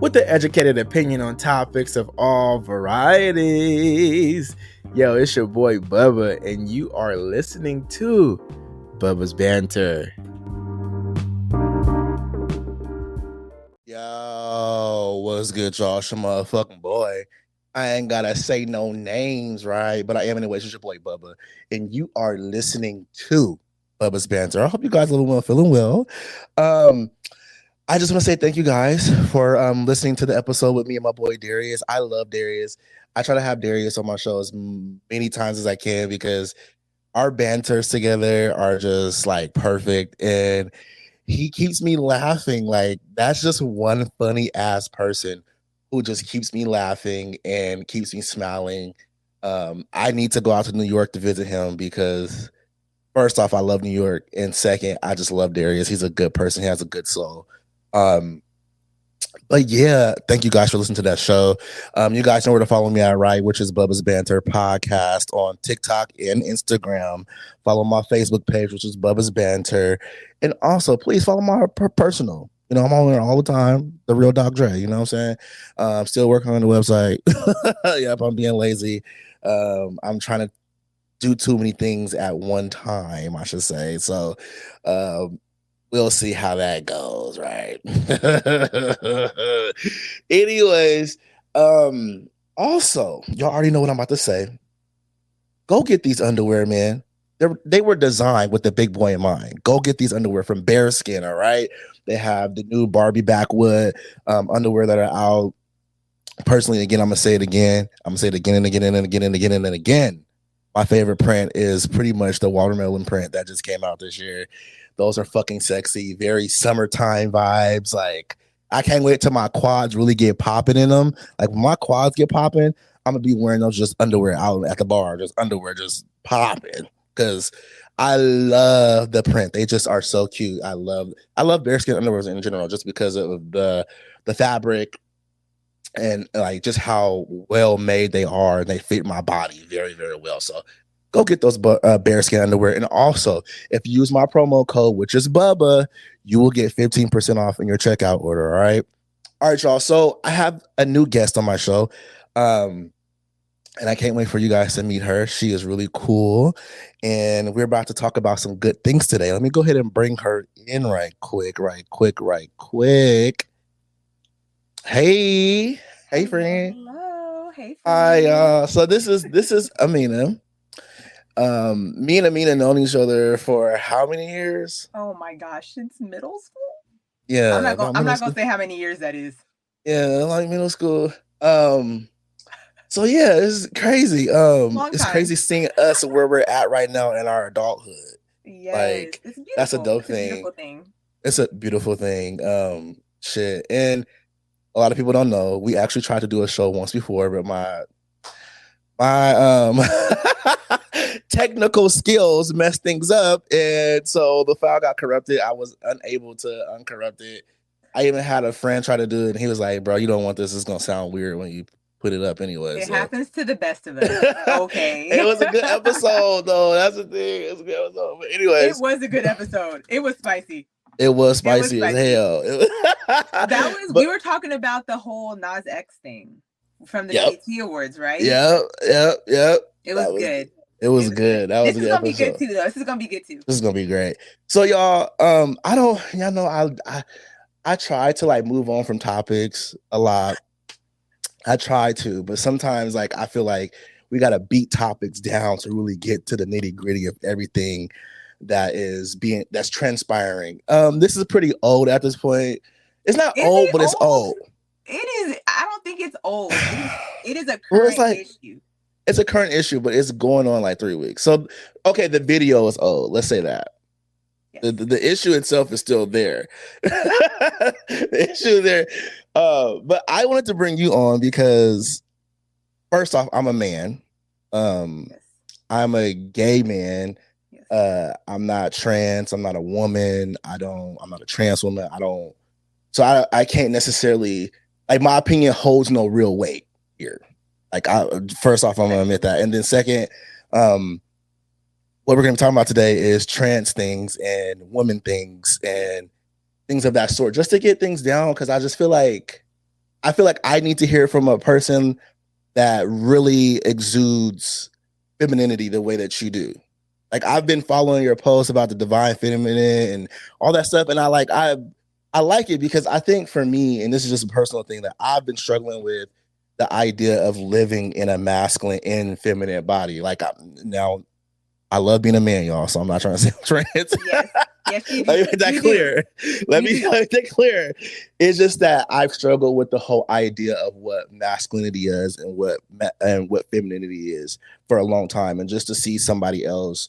with the educated opinion on topics of all varieties. Yo, it's your boy Bubba, and you are listening to Bubba's Banter. Yo, what's good, y'all? It's your motherfucking boy. I ain't gotta say no names, right? But I am anyways. It's your boy Bubba, and you are listening to Bubba's Banter. I hope you guys are feeling well. I just want to say thank you guys for listening to the episode with me and my boy Darius. I love Darius. I try to have Darius on my show as many times as I can because our banters together are just like perfect, and he keeps me laughing. Like, that's just one funny ass person who just keeps me laughing and keeps me smiling. I need to go out to New York to visit him because first off, I love New York, and second, I just love Darius. He's a good person. He has a good soul. But yeah, thank you guys for listening to that show. You guys know where to follow me at, right? Which is Bubba's Banter Podcast on TikTok and Instagram. Follow my Facebook page, which is Bubba's Banter. And also, please follow my personal. You know, I'm on there all the time. The real Doc Dre, you know what I'm saying? I'm still working on the website. Yep, I'm being lazy. I'm trying to do too many things at one time, I should say. So, we'll see how that goes, right? Anyways, also, y'all already know what I'm about to say. Go get these underwear, man. They were designed with the big boy in mind. Go get these underwear from Bearskin, all right? They have the new Barbie backwood underwear that are out. Personally, again, I'm going to say it again. I'm going to say it again and again and again and again and again. My favorite print is pretty much the watermelon print that just came out this year. Those are fucking sexy, very summertime vibes. Like, I can't wait till my quads really get popping in them. Like, when my quads get popping, I'm gonna be wearing those just underwear out at the bar, just underwear, just popping. Because I love the print. They just are so cute. I love bearskin underwear in general, just because of the fabric and like just how well made they are, and they fit my body very, very well. So go get those bearskin underwear. And also, if you use my promo code, which is Bubba, you will get 15% off in your checkout order. All right, y'all. So I have a new guest on my show, and I can't wait for you guys to meet her. She is really cool, and we're about to talk about some good things today. Let me go ahead and bring her in right quick. Hey, friend. Hello, hey, friend. Hi, so this is Amineh. Me and Amineh known each other for how many years? Oh my gosh, since middle school? Yeah, I'm not gonna say how many years that is. Yeah, like middle school. So yeah, it's crazy. It's crazy seeing us where we're at right now in our adulthood. Yes, like, it's beautiful. That's a dope thing. It's a beautiful thing. Shit, and a lot of people don't know, we actually tried to do a show once before, but my technical skills messed things up, and so the file got corrupted. I was unable to uncorrupt it. I even had a friend try to do it, and he was like, bro, you don't want this. It's gonna sound weird when you put it up anyway. It happens to the best of us. Okay. It was a good episode, though. That's the thing. It was a good episode. But anyways, it was a good episode. It was spicy. It was spicy as hell. We were talking about the whole Nas X thing from the BET Awards, right? Yep. It was good. It was good. That was a good episode. This is gonna be good too, though. This is gonna be good too. This is gonna be great. So y'all, y'all know I try to like move on from topics a lot. I try to, but sometimes like I feel like we gotta beat topics down to really get to the nitty-gritty of everything that's transpiring. This is pretty old at this point. It's not old, but it's old. It is. I don't think it's old. It is a current issue. It's a current issue, but it's going on like 3 weeks. So, okay, the video is old. Let's say that. Yes. The issue itself is still there. The issue there. But I wanted to bring you on because, first off, I'm a man. Yes. I'm a gay man. Yes. I'm not trans. I'm not a woman. I'm not a trans woman. So I can't necessarily, like, my opinion holds no real weight here. Like, first off, I'm gonna admit that, and then second, what we're gonna be talking about today is trans things and women things and things of that sort, just to get things down, because I just feel like I feel like I need to hear from a person that really exudes femininity the way that you do. Like, I've been following your posts about the divine feminine and all that stuff, and I like it because I think for me, and this is just a personal thing, that I've been struggling with the idea of living in a masculine and feminine body. Like, now I love being a man, y'all, so I'm not trying to say I'm trans. Yes. Yes, you do. Let me make that clear. Let me make that clear. It's just that I've struggled with the whole idea of what masculinity is and what femininity is for a long time, and just to see somebody else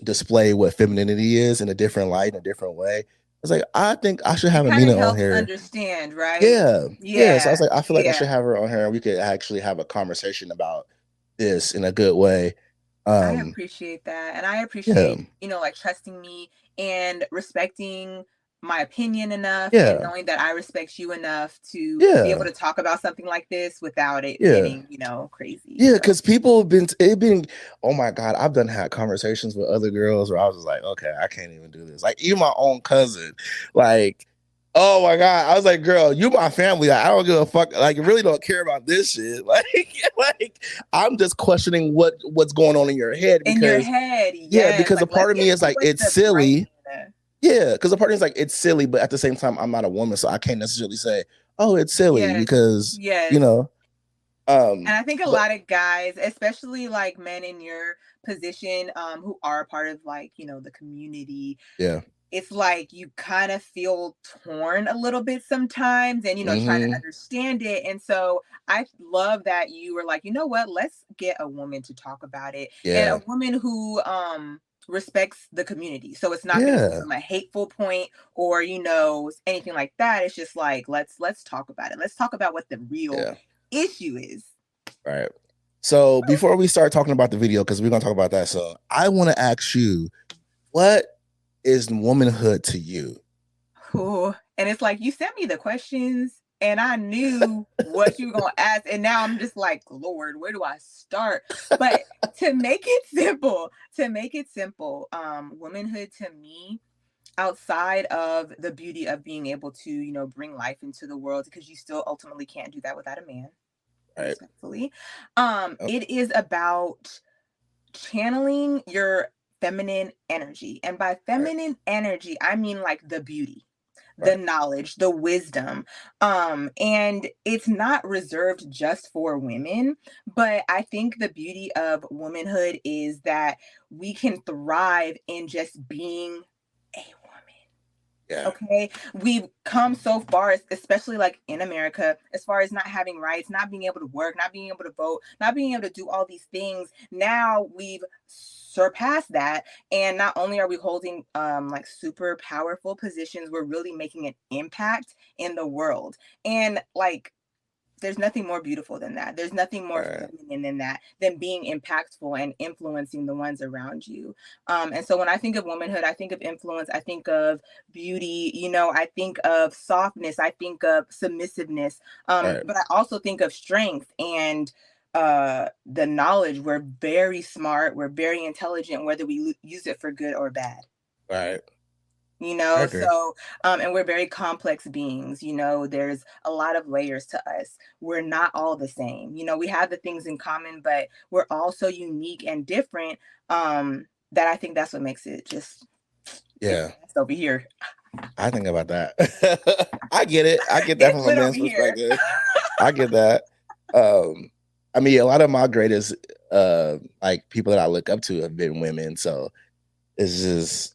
display what femininity is in a different light, in a different way. I was like, I think I should have Amineh on here. Understand, right? Yeah. So I was like, I feel like I should have her on here, and we could actually have a conversation about this in a good way. I appreciate that. And I appreciate, like trusting me and respecting my opinion enough and knowing that I respect you enough to be able to talk about something like this without it getting, crazy. Yeah, because people have been, oh my God, I've had conversations with other girls where I was just like, okay, I can't even do this. Like, even my own cousin, like, oh my God. I was like, girl, you my family. Like, I don't give a fuck. Like, you really don't care about this shit. Like I'm just questioning what's going on in your head. Because, in your head, because like, a part of me is like, it's silly. Yeah, because a part of me is like, it's silly, but at the same time, I'm not a woman, so I can't necessarily say, oh, it's silly, because, and I think a lot of guys, especially like men in your position, who are a part of like, the community. Yeah. It's like you kind of feel torn a little bit sometimes and, trying to understand it. And so I love that you were like, you know what, let's get a woman to talk about it. And a woman who respects the community. So it's not going to be from a hateful point or, anything like that. It's just like, let's talk about it. Let's talk about what the real issue is. Right. So before we start talking about the video, because we're going to talk about that, so I want to ask you, what is womanhood to you? Ooh, and it's like, you sent me the questions and I knew what you were going to ask. And now I'm just like, Lord, where do I start? But to make it simple, womanhood to me, outside of the beauty of being able to, bring life into the world, because you still ultimately can't do that without a man. Right. Respectfully. It is about channeling your feminine energy. And by feminine energy, I mean like the beauty, the knowledge, the wisdom. And it's not reserved just for women, but I think the beauty of womanhood is that we can thrive in just being a woman. Yeah. Okay. We've come so far, especially like in America, as far as not having rights, not being able to work, not being able to vote, not being able to do all these things. Now we've surpassed that. And not only are we holding like super powerful positions, we're really making an impact in the world. And like, there's nothing more beautiful than that. There's nothing more feminine than that, than being impactful and influencing the ones around you. And so when I think of womanhood, I think of influence, I think of beauty, I think of softness, I think of submissiveness, but I also think of strength and the knowledge. We're very smart, we're very intelligent, whether we use it for good or bad. Right. So and we're very complex beings. There's a lot of layers to us. We're not all the same. We have the things in common, but we're all so unique and different, that I think that's what makes it just over here. I think about that. I get it. I get that from a man's perspective. I get that. I mean, a lot of my greatest like people that I look up to have been women, so it's just,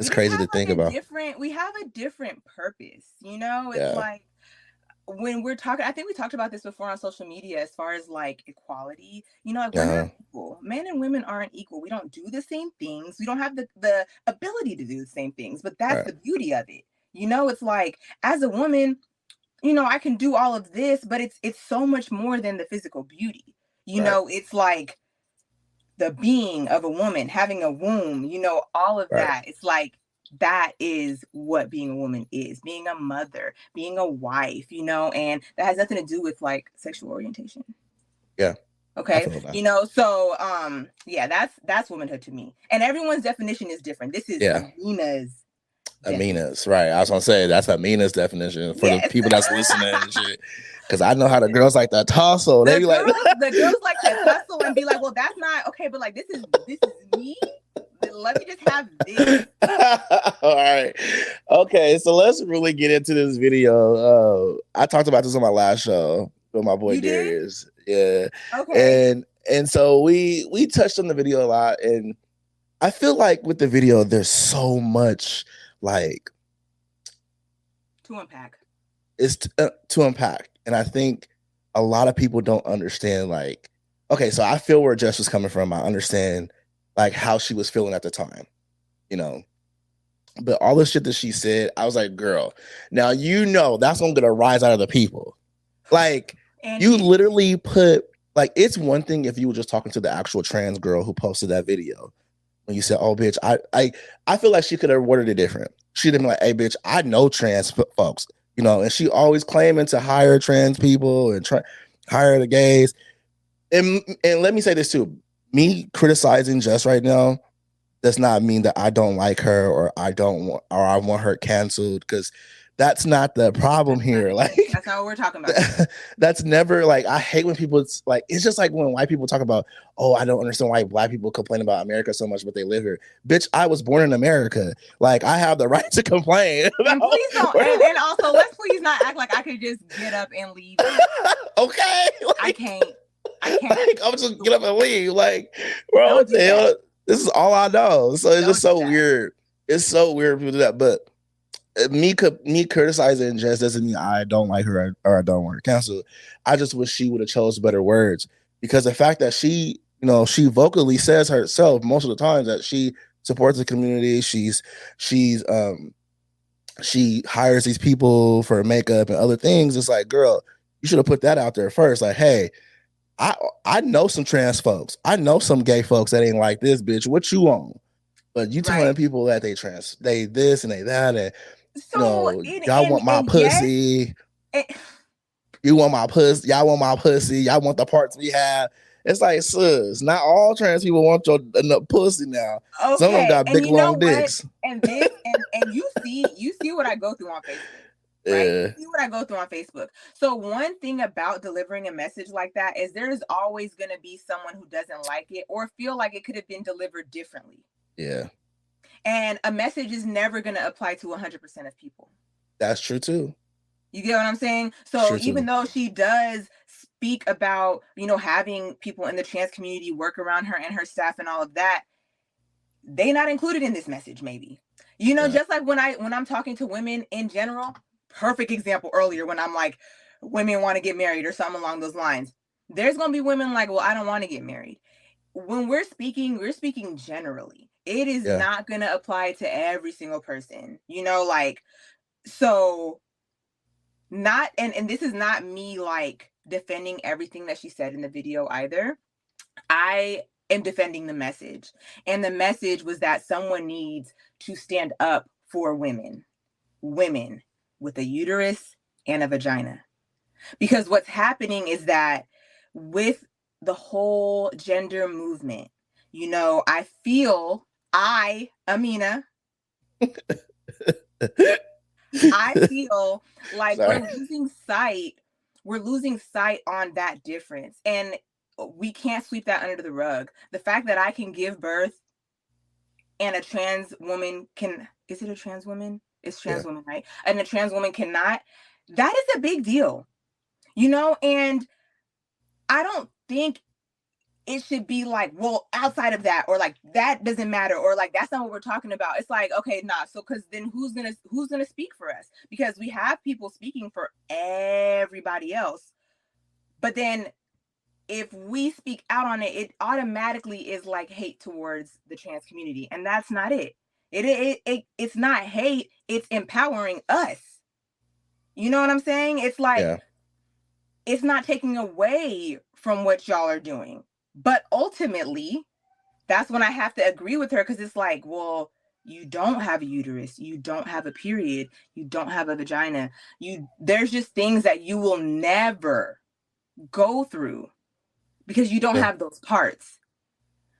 it's crazy to think about. We have a different purpose, it's like when we're talking, I think we talked about this before on social media, as far as like equality, like we're not equal. Men and women aren't equal. We don't do the same things. We don't have the ability to do the same things, but that's the beauty of it. It's like, as a woman, I can do all of this, but it's so much more than the physical beauty. It's like the being of a woman, having a womb, all of that. It's like, that is what being a woman is, being a mother, being a wife, and that has nothing to do with like sexual orientation. Yeah. Okay. So that's womanhood to me. And everyone's definition is different. This is Amineh's Amineh's, right. I was gonna say that's Amineh's definition for the people that's listening and shit. Cause I know how the girls like that tussle. They be like the girls like to tussle and be like, well, that's not okay, but like this is me. Let me just have this. All right. Okay, so let's really get into this video. I talked about this on my last show with my boy Darius. Yeah. Okay. And so we touched on the video a lot, and I feel like with the video, there's so much like to unpack. It's to unpack, and I think a lot of people don't understand. Like, okay, so I feel where Jess was coming from. I understand like how she was feeling at the time, you know. But all the shit that she said, I was like, girl, now that's gonna rise out of the people. Like, you literally put like, it's one thing if you were just talking to the actual trans girl who posted that video. When you said, "Oh, bitch," I feel like she could have worded it different. She'd have been like, "Hey, bitch, I know trans folks, you know," and she always claiming to hire trans people and hire the gays. And let me say this too: me criticizing Jess right now does not mean that I don't like her or I want her canceled, because that's not the problem here. Like, that's not what we're talking about. That's never like, I hate when people, it's just like when white people talk about, oh, I don't understand why black people complain about America so much, but they live here. Bitch, I was born in America. Like, I have the right to complain. And please don't. And also, let's please not act like I could just get up and leave. Okay. Like, I can't. Like, I'm just get up and leave. Like, bro, what the hell? This is all I know. So it's just so weird. It's so weird to do that. But me criticizing Jess doesn't mean I don't like her or I don't want her canceled. I just wish she would have chose better words, because the fact that she vocally says herself most of the time that she supports the community. She hires these people for makeup and other things. It's like, girl, you should have put that out there first. Like, hey, I know some trans folks. I know some gay folks that ain't like this, bitch. What you on? But you telling people that they this and they that, and so y'all want my pussy. You want my pussy. Y'all want my pussy. Y'all want the parts we have. It's like, sis, not all trans people want your pussy now. Okay. Some of them got big long dicks. And this and you see what I go through on Facebook. Right? Yeah. You see what I go through on Facebook. So one thing about delivering a message like that is there's always going to be someone who doesn't like it or feel like it could have been delivered differently. Yeah. And a message is never going to apply to 100% of people. That's true too. You get what I'm saying? So even though she does speak about, having people in the trans community work around her and her staff and all of that, they not included in this message, maybe. Just like when I'm talking to women in general, perfect example earlier when I'm like, women want to get married or something along those lines. There's going to be women like, well, I don't want to get married. When we're speaking generally. It is not going to apply to every single person, so not, and this is not me like defending everything that she said in the video either. I am defending the message. And the message was that someone needs to stand up for women with a uterus and a vagina. Because what's happening is that with the whole gender movement, I feel, Amineh, I feel like we're losing sight on that difference. And we can't sweep that under the rug. The fact that I can give birth and a trans woman is it a trans woman? It's trans woman, right? And a trans woman cannot, that is a big deal, and I don't think it should be like, well, outside of that, or like that doesn't matter, or like that's not what we're talking about. It's like, okay, nah. So because then who's gonna speak for us? Because we have people speaking for everybody else, but then if we speak out on it, it automatically is like hate towards the trans community, and that's not it. It's not hate. It's empowering us. You know what I'm saying? It's like it's not taking away from what y'all are doing. But ultimately, that's when I have to agree with her, because it's like, well, you don't have a uterus, you don't have a period, you don't have a vagina. There's just things that you will never go through because you don't have those parts.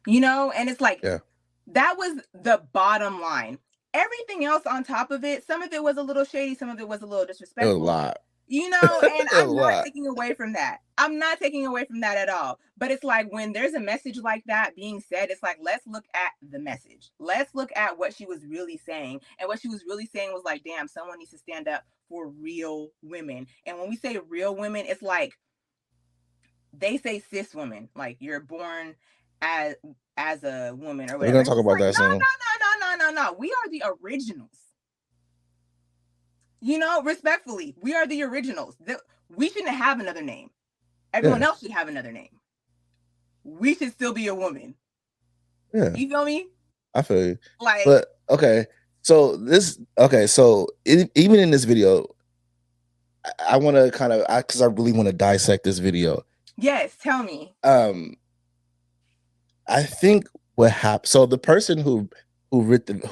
And it's like, that was the bottom line. everything else on top of it, some of it was a little shady, some of it was a little disrespectful. It was a lot. You know, and I'm not taking away from that. I'm not taking away from that at all. But it's like when there's a message like that being said, it's like, let's look at the message. Let's look at what she was really saying. And what she was really saying was like, damn, someone needs to stand up for real women. And when we say real women, it's like they say cis women, like you're born as a woman or whatever. We're gonna talk about that soon. No. We are the originals. You know, respectfully, we are the originals. We shouldn't have another name. Everyone else should have another name. We should still be a woman. Yeah. You feel me? I feel you. Like, but okay. So even in this video, I want to kind of, because I really want to dissect this video. Yes, tell me. I think what happened. So the person who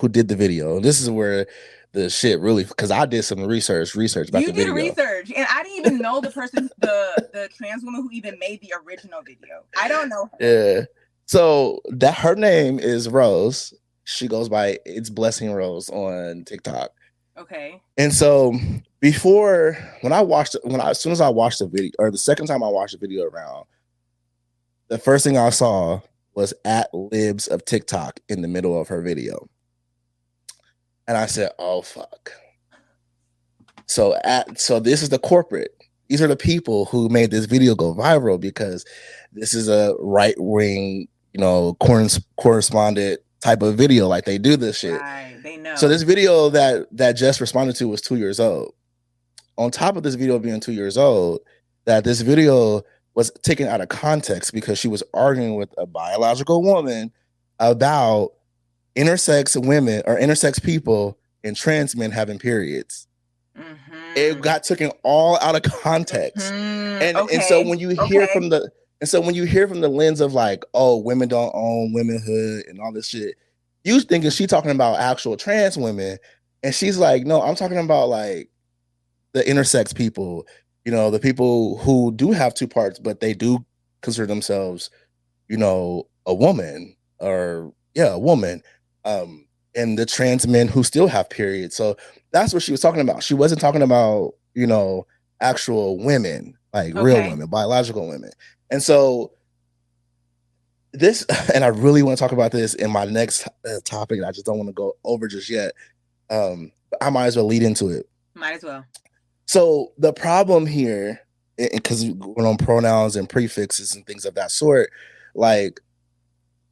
did the video, this is where the shit really, because I did some research about the video. You did research, and I didn't even know the person, the trans woman who even made the original video. I don't know her. Yeah. So that her name is Rose. She goes by It's Blessing Rose on TikTok. Okay. And so as soon as I watched the video, or the second time I watched the video around, the first thing I saw was @libs of TikTok in the middle of her video. And I said, oh, fuck. So this is the corporate. These are the people who made this video go viral because this is a right-wing, correspondent type of video. Like they do this shit. Right, they know. So this video that Jess responded to was 2 years old. On top of this video being 2 years old, that this video was taken out of context because she was arguing with a biological woman about intersex women or intersex people and trans men having periods. Mm-hmm. It got taken all out of context. Mm-hmm. And so when you hear from the lens of like, oh, women don't own womanhood and all this shit, you thinking she talking about actual trans women, and she's like, no, I'm talking about like the intersex people, the people who do have two parts, but they do consider themselves, a woman or a woman. And the trans men who still have periods. So that's what she was talking about. She wasn't talking about, actual women, like real women, biological women. And so this, and I really want to talk about this in my next topic. I just don't want to go over just yet. But I might as well lead into it. Might as well. So the problem here, because we're on pronouns and prefixes and things of that sort, like,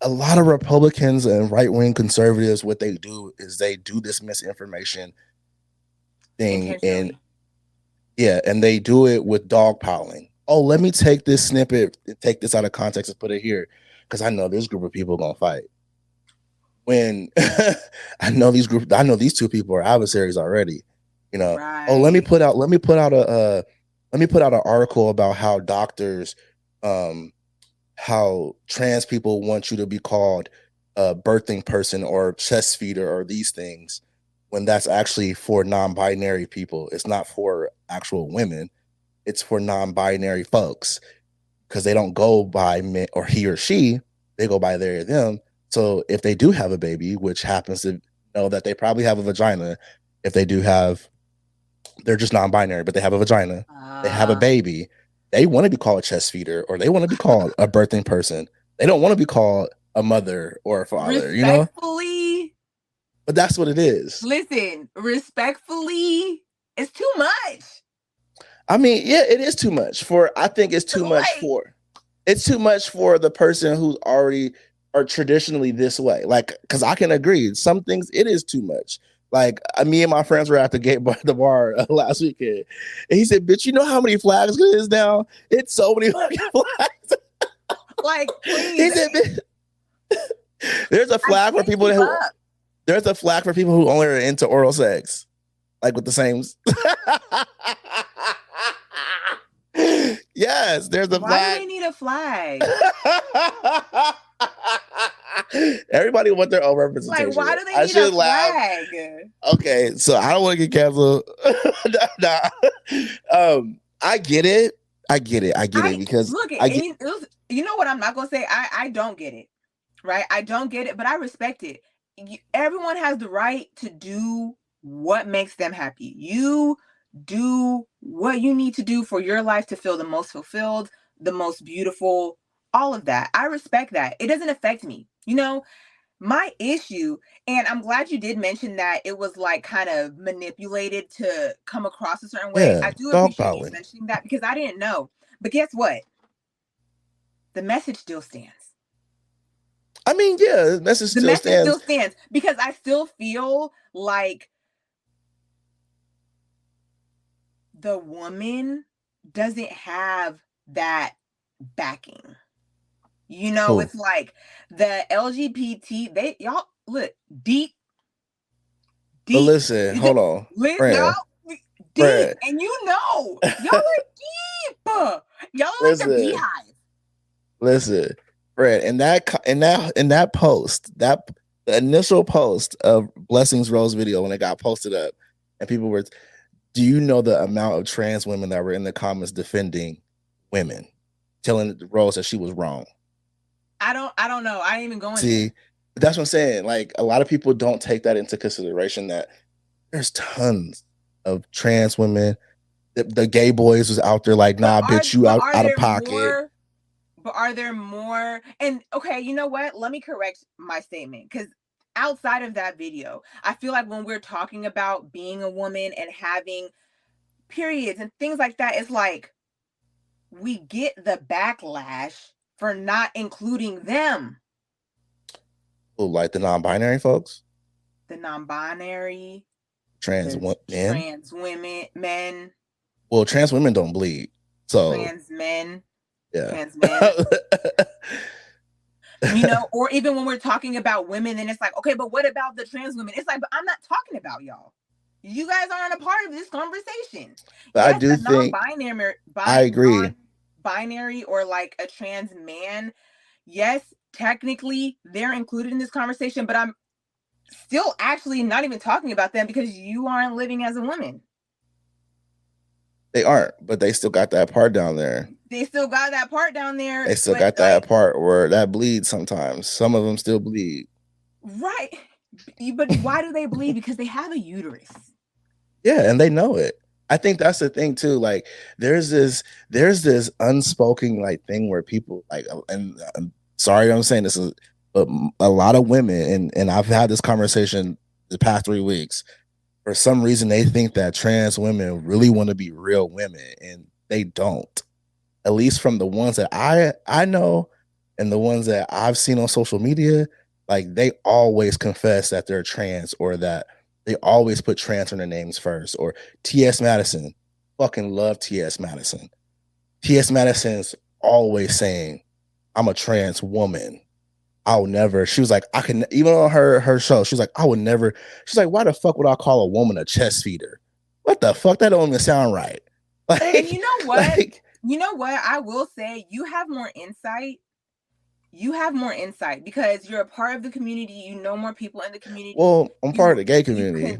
a lot of Republicans and right-wing conservatives, what they do is they do this misinformation thing, and they do it with dogpiling. Oh, let me take this snippet, take this out of context and put it here, because I know this group of people are gonna fight. When I know these two people are adversaries already. Right. Oh, let me put out an article about how doctors, how trans people want you to be called a birthing person or chest feeder or these things, when that's actually for non-binary people. It's not for actual women. It's for non-binary folks, because they don't go by men or he or she. They go by they or them. So if they do have a baby, which happens to know that they probably have a vagina, if they do have, they're just non-binary, but they have a vagina, they have a baby, they want to be called a chest feeder, or they want to be called a birthing person. They don't want to be called a mother or a father, respectfully. But that's what it is. Listen, respectfully, it's too much. I mean, yeah, it is too much I think it's too much for the person who's already or traditionally this way. Like, because I can agree, some things it is too much. Like, me and my friends were at the bar last weekend, and he said, "Bitch, you know how many flags it is now? It's so many fucking flags." Like, please. He said, "There's a flag for people who only are into oral sex, like with the same." Yes, there's a flag. Why do they need a flag? Everybody want their own representation. Like, why do they need a flag? Okay, so I don't want to get canceled. I get it. Because look, you know what I'm not gonna say? I don't get it. Right? I don't get it, but I respect it. everyone has the right to do what makes them happy. You do what you need to do for your life to feel the most fulfilled, the most beautiful, all of that. I respect that. It doesn't affect me. My issue, and I'm glad you did mention that it was like kind of manipulated to come across a certain way. I Yeah, do dog appreciate you piling. mentioning that because I didn't know. But guess what? The message still stands. I mean, yeah, the message The still message stands. still stands because I still feel like the woman doesn't have that backing. Who? It's like the LGBT, y'all look deep, But deep. listen, hold on, Y'all friend, deep, friend. and y'all are deep. Y'all are like the Listen, beehive. listen, friend. In that post, the initial post of Blessings Rose video when it got posted up, and people were, do you know the amount of trans women that were in the comments defending women, telling Rose that she was wrong? I don't know. I ain't even going See, there. that's what I'm saying. Like, a lot of people don't take that into consideration, that there's tons of trans women. The gay boys was out there like, nah, bitch, you But out of pocket. are there more? And okay, you know what? Let me correct my statement because outside of that video, I feel like when we're talking about being a woman and having periods and things like that, it's like we get the backlash for not including them. Who, like the non-binary folks? The non-binary, Trans the men? trans women, men, Well, trans women don't bleed. So, trans men, yeah. trans men. Or even when we're talking about women, then it's like, okay, but what about the trans women? It's like, but I'm not talking about y'all. You guys aren't a part of this conversation. But I Yes, do a think, I agree. non-binary or like a trans man, yes, technically they're included in this conversation, but I'm still actually not even talking about them because you aren't living as a woman. They aren't, but they still got that part down there. They still got that part down there. They still got that part where that bleeds sometimes. Some of them still bleed. Right. But why do they bleed? Because they have a uterus. Yeah, and they know it. I think that's the thing too. Like, there's this unspoken like thing where people like, and I'm sorry I'm saying this, but a lot of women, and I've had this conversation the past 3 weeks. For some reason, they think that trans women really want to be real women, and they don't. At least from the ones that I know, and the ones that I've seen on social media, like, they always confess that they're trans, or that they always put trans in their names first. Or T.S. Madison, fucking love T.S. Madison. T.S. Madison's always saying, I'm a trans woman. I'll never. She was like, I can, even on her show, she's like, I would never. She's like, why the fuck would I call a woman a chest feeder? What the fuck? That don't even sound right. Like, and you know what? I will say you have more insight. You have more insight because you're a part of the community. You know more people in the community. Well, I'm part of the gay community.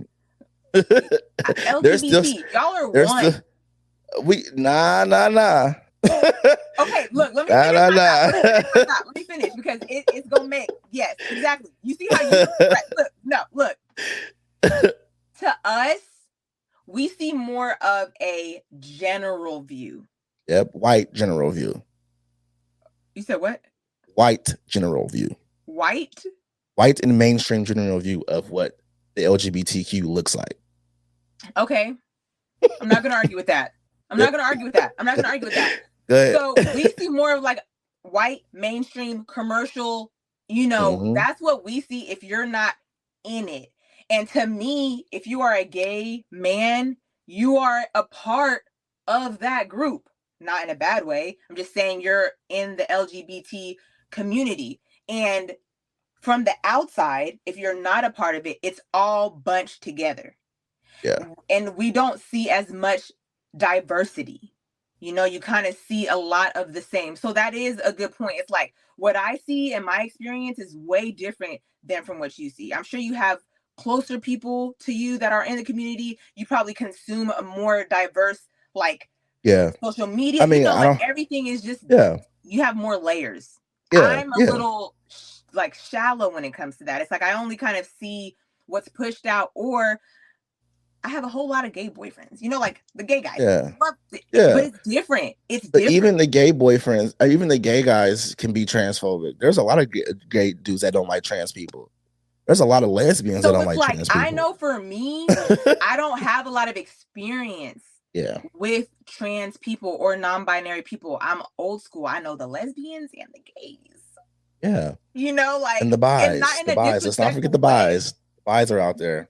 LGBT, y'all are one. Nah. Okay, look, let me finish my thought. Let me finish because it's gonna make, yes, exactly. You see how you right, look. To us, we see more of a general view. Yep, white general view. You said what? White general view. White and mainstream general view of what the LGBTQ looks like. Okay. I'm not gonna argue with that. Good. So we see more of like white mainstream commercial, that's what we see if you're not in it. And to me, if you are a gay man, you are a part of that group. Not in a bad way. I'm just saying you're in the LGBT community. And from the outside, if you're not a part of it, it's all bunched together. Yeah. And we don't see as much diversity. You kind of see a lot of the same. So that is a good point. It's like what I see in my experience is way different than from what you see. I'm sure you have closer people to you that are in the community. You probably consume a more diverse, like, social media. I mean, like everything is just, you have more layers. Yeah, I'm a little like shallow when it comes to that. It's like I only kind of see what's pushed out, or I have a whole lot of gay boyfriends, you know, like the gay guys. Yeah. But it's different. It's but different. Even the gay boyfriends, even the gay guys can be transphobic. There's a lot of gay dudes that don't like trans people. There's a lot of lesbians that don't like trans people. I know for me, I don't have a lot of experience with trans people or non-binary people. I'm old school. I know the lesbians and the gays. Yeah. You know, like, and the bis. And not in the a bis. Let's not forget the bis. The bis are out there.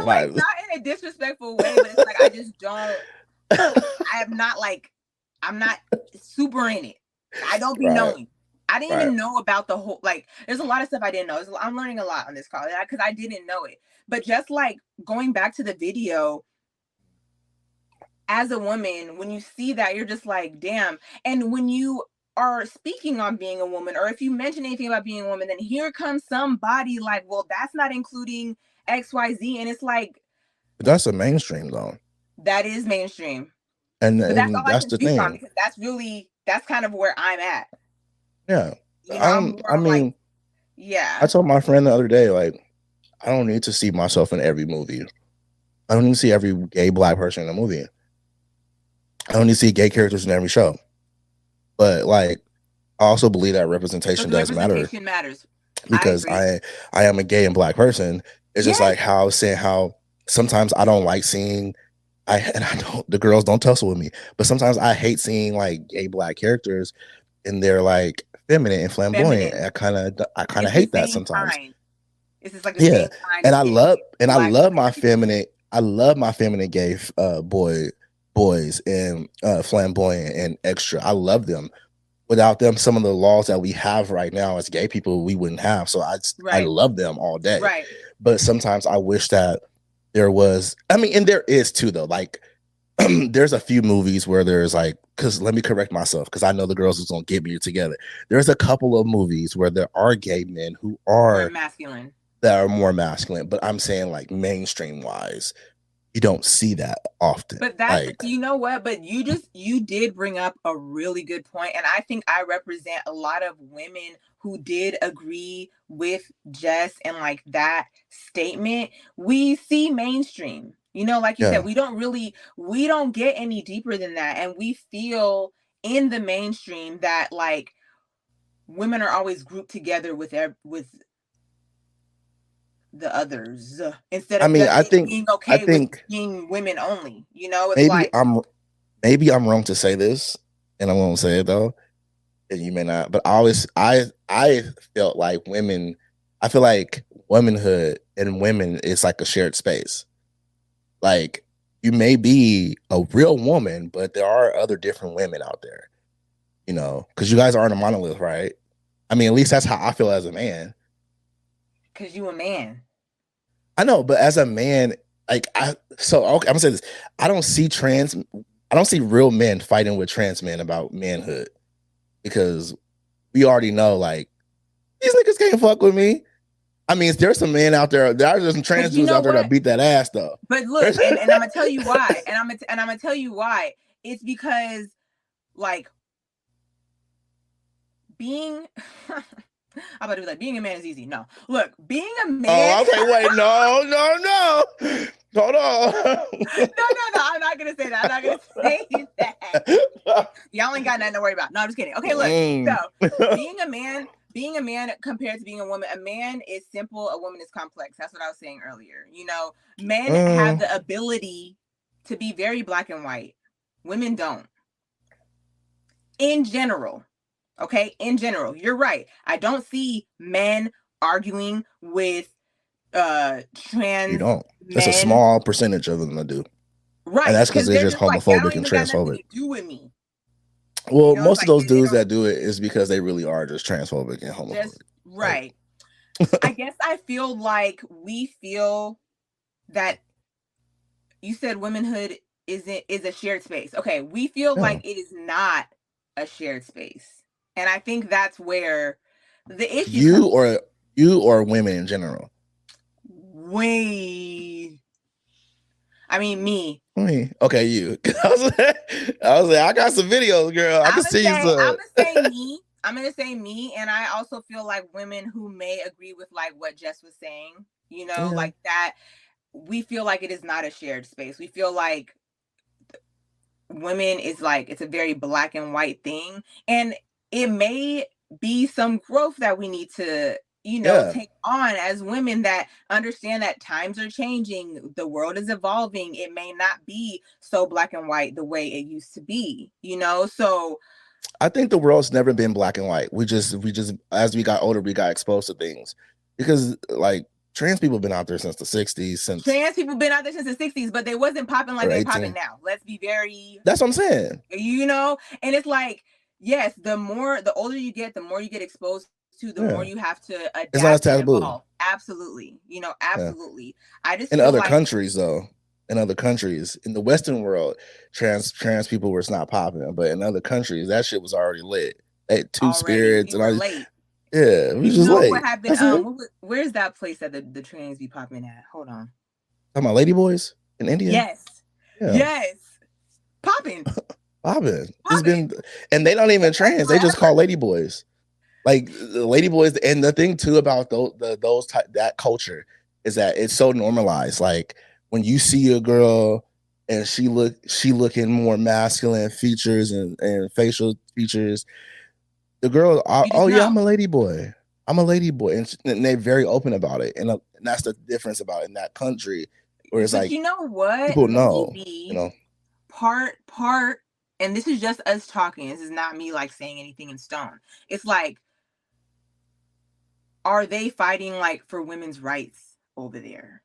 Like, not in a disrespectful way, but it's like I just don't. I'm not super in it. I don't be knowing. I didn't even know about the whole, like, there's a lot of stuff I didn't know. I'm learning a lot on this call because I didn't know it. But just like going back to the video, as a woman, when you see that, you're just like, damn. And when you are speaking on being a woman, or if you mention anything about being a woman, then here comes somebody like, well, that's not including XYZ. And it's like, but that's a mainstream though. That is mainstream. And that's the thing. Because that's kind of where I'm at. Yeah. You know, I mean, I told my friend the other day, like, I don't need to see myself in every movie. I don't need to see every gay black person in a movie. I don't need to see gay characters in every show. But like, I also believe that representation does matter. Representation matters. Because I am a gay and black person. It's just like how I was saying how sometimes I don't like seeing the girls don't tussle with me, but sometimes I hate seeing like gay black characters and they're like feminine and flamboyant. I kind of hate that sometimes. It's just like the same and I love my feminine gay boys and flamboyant and extra. I love them. Without them, some of the laws that we have right now as gay people, we wouldn't have. So I love them all day. Right. But sometimes I wish that there was, and there is too, though. Like, there's a few movies where there's like, because let me correct myself, because I know the girls is going to get me together. There's a couple of movies where there are gay men who are masculine, that are more masculine. But I'm saying like mainstream wise, you don't see that often. But that's, like, you know what? But you did bring up a really good point. And I think I represent a lot of women who did agree with Jess and like that statement. We see mainstream, you know, like you said, we don't get any deeper than that. And we feel in the mainstream that like women are always grouped together with the others instead of being okay with being women only, you know. It's maybe I'm wrong to say this, and I won't say it though, and you may not, but I felt like women, I feel like womanhood and women is like a shared space. Like, you may be a real woman, but there are other different women out there, you know, because you guys aren't a monolith, right? I mean, at least that's how I feel as a man. Because you a man. I know, but as a man, like I'm gonna say this. I don't see real men fighting with trans men about manhood, because we already know like these niggas can't fuck with me. I mean, there's some men out there, there are some trans dudes out there that beat that ass though. But look, and I'm gonna tell you why. And I'm gonna tell you why. It's because like being I'm about to be like, being a man is easy. No. Look, being a man. Oh, okay, wait, no. Hold on. No. I'm not going to say that. I'm not going to say that. Y'all ain't got nothing to worry about. No, I'm just kidding. Okay, look. So, being a man compared to being a woman, a man is simple, a woman is complex. That's what I was saying earlier. You know, men have the ability to be very black and white. Women don't. In general. Okay, in general, you're right. I don't see men arguing with trans. You don't. Men. That's a small percentage of them that do. Right. And that's because they're just homophobic and transphobic. To do with me. Well, you know, most of those dudes that do it is because they really are just transphobic and homophobic. Right. I guess I feel like we feel that you said womanhood is a shared space. Okay, we feel like it is not a shared space. And I think that's where the issue you or women in general. I mean, me. Okay, you. I was like, I got some videos, girl. I can see you. I'm gonna say me. I'm gonna say me, and I also feel like women who may agree with like what Jess was saying, you know, like that. We feel like it is not a shared space. We feel like women is like it's a very black and white thing, and it may be some growth that we need to take on as women, that understand that times are changing, the world is evolving, it may not be so black and white the way it used to be, so I think the world's never been black and white. We just as we got older, we got exposed to things, because like trans people have been out there since the 60s. Trans people been out there since the 60s, but they wasn't popping like they're popping now. Let's be very. That's what I'm saying. And it's like, yes, the older you get, the more you get exposed to, the more you have to adapt. It's not as taboo. Absolutely, absolutely. I just in other countries though. In other countries, in the Western world, trans people were not popping, but in other countries, that shit was already lit. Two spirits and all. Late. Yeah, we just late. What happened? Where's that place that the trans be popping at? Hold on. Talking about Ladyboys in India. Yes. Yeah. Yes. Popping. It's been, and they don't even trans. They just call Ladyboys. Like the Ladyboys, and the thing too about that culture is that it's so normalized. Like when you see a girl and she looking more masculine features and facial features, the girl, yeah, I'm a ladyboy. And they're very open about it, and that's the difference about it in that country, where it's like, you know what, people know, part, and this is just us talking. This is not me like saying anything in stone. It's like, are they fighting like for women's rights over there,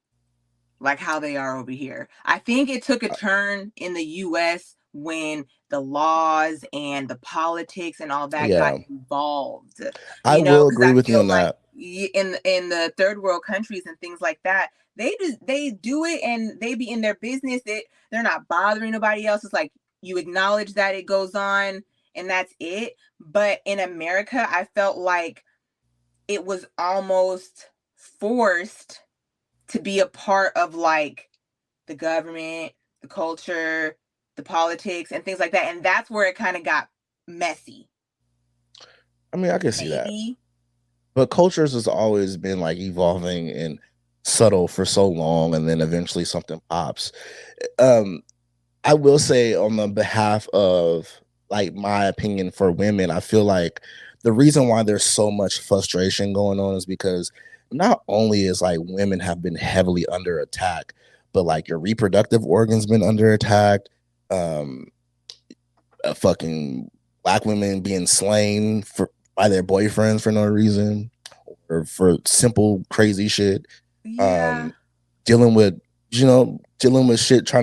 like how they are over here? I think it took a turn in the U.S. when the laws and the politics and all that got involved. I will agree with you on that. In the third world countries and things like that, they do it and they be in their business. They're not bothering nobody else. It's like you acknowledge that it goes on and that's it. But in America, I felt like it was almost forced to be a part of like the government, the culture, the politics and things like that. And that's where it kind of got messy. I mean, I can see that. But cultures has always been like evolving and subtle for so long, and then eventually something pops. I will say, on the behalf of like my opinion for women, I feel like the reason why there's so much frustration going on is because not only is like women have been heavily under attack, but like your reproductive organs been under attack. Fucking black women being slain by their boyfriends for no reason, or for simple crazy shit. Yeah. Dealing with shit,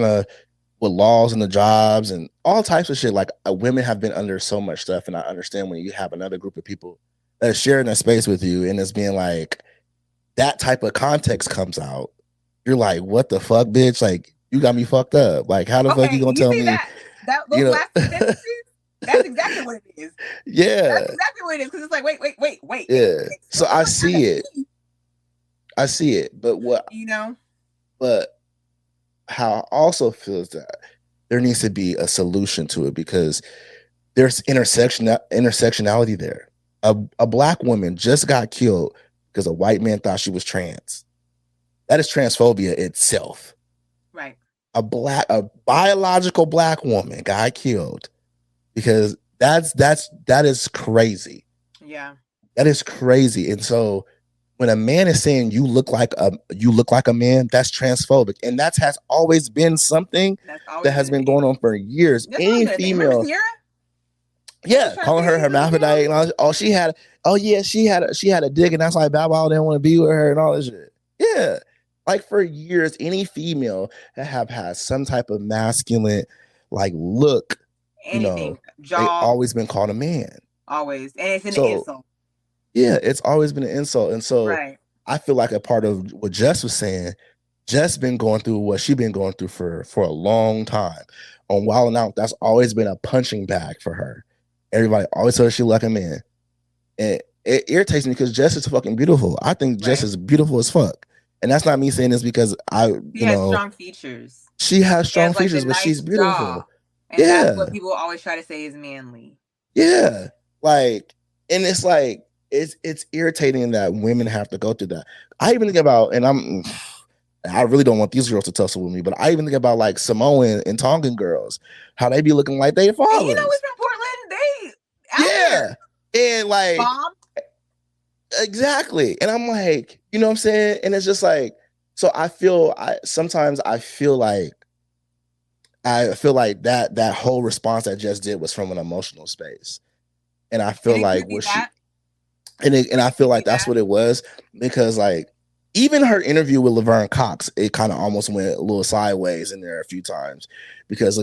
with laws and the jobs and all types of shit. Like women have been under so much stuff, and I understand when you have another group of people that are sharing that space with you, and it's being like that type of context comes out. You're like, what the fuck, bitch? Like, you got me fucked up. Like, how the fuck you gonna tell me those last sentences? That's exactly what it is. Yeah, that's exactly what it is. Because it's like, wait. Yeah. So I see it. But but how I also feel is that there needs to be a solution to it, because there's intersectionality there. A black woman just got killed because a white man thought she was trans. That is transphobia itself. Right. A biological black woman got killed because that is crazy. Yeah. That is crazy. And so when a man is saying you look like a man, that's transphobic, and that has always been something that has been going on for years. Any female, calling her hermaphrodite and all. She had a dick, and that's why Bow Wow didn't want to be with her and all this shit. Yeah, like for years, any female that have had some type of masculine like look, anything, they've always been called a man. Always, and it's an insult. Yeah, it's always been an insult. And so I feel like a part of what Jess was saying, Jess been going through what she's been going through for a long time. On Wild and Out, that's always been a punching bag for her. Everybody always says she like a man. And it irritates me because Jess is fucking beautiful. I think Jess is beautiful as fuck. And that's not me saying this because she has strong features. She has strong features, but she's beautiful. And that's what people always try to say is manly. Yeah. Like, And it's like it's irritating that women have to go through that. I even think about, and I really don't want these girls to tussle with me, but I even think about like Samoan and Tongan girls, how they be looking like they fathers. And you know, it's from Portland. They out yeah, there. and like Bomb. Exactly, and I'm like, you know what I'm saying, and it's just like, so sometimes I feel like that whole response I just did was from an emotional space, and I feel like what she and I feel like that's what it was, because like even her interview with Laverne Cox, it kind of almost went a little sideways in there a few times, because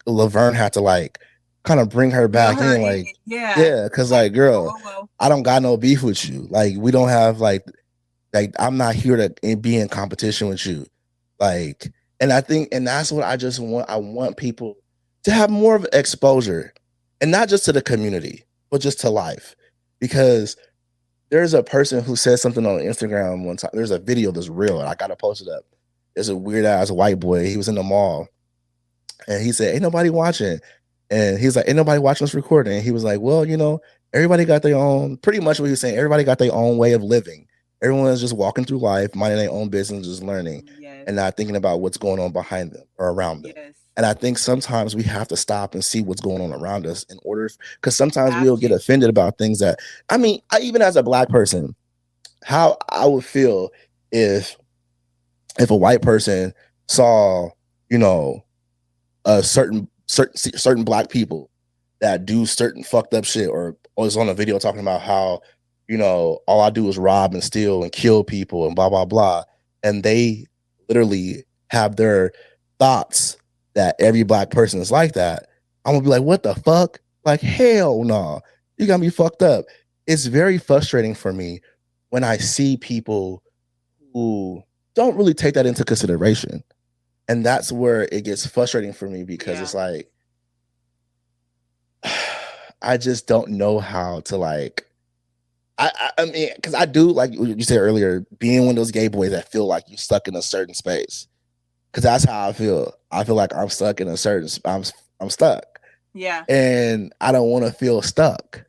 Laverne had to like kind of bring her back in, like because like, girl, I don't got no beef with you, like we don't have like I'm not here to be in competition with you, like. And I think, and that's what I just want. I want people to have more of exposure, and not just to the community, but just to life. Because there's a person who said something on Instagram one time. There's a video that's real, and I gotta post it up. There's a weird ass white boy. He was in the mall, and he said, "Ain't nobody watching." And he's like, "Ain't nobody watching us recording." And he was like, "Well, you know, everybody got their own." Pretty much what he was saying. Everybody got their own way of living. Everyone is just walking through life, minding their own business, just learning, and not thinking about what's going on behind them or around them. And I think sometimes we have to stop and see what's going on around us in order, because sometimes we'll get offended about things that, I mean, even as a Black person, how I would feel if a white person saw, you know, a certain Black people that do certain fucked up shit, or was on a video talking about how, you know, all I do is rob and steal and kill people and blah blah blah, and they literally have their thoughts that every Black person is like that. I'm gonna be like, what the fuck? Like, hell no, nah. You got me fucked up. It's very frustrating for me when I see people who don't really take that into consideration. And that's where it gets frustrating for me, because it's like, I just don't know how to like, I mean, because I do, like you said earlier, being one of those gay boys that feel like you're stuck in a certain space. Because that's how I feel. I feel like I'm stuck in a certain, I'm stuck. Yeah. And I don't want to feel stuck.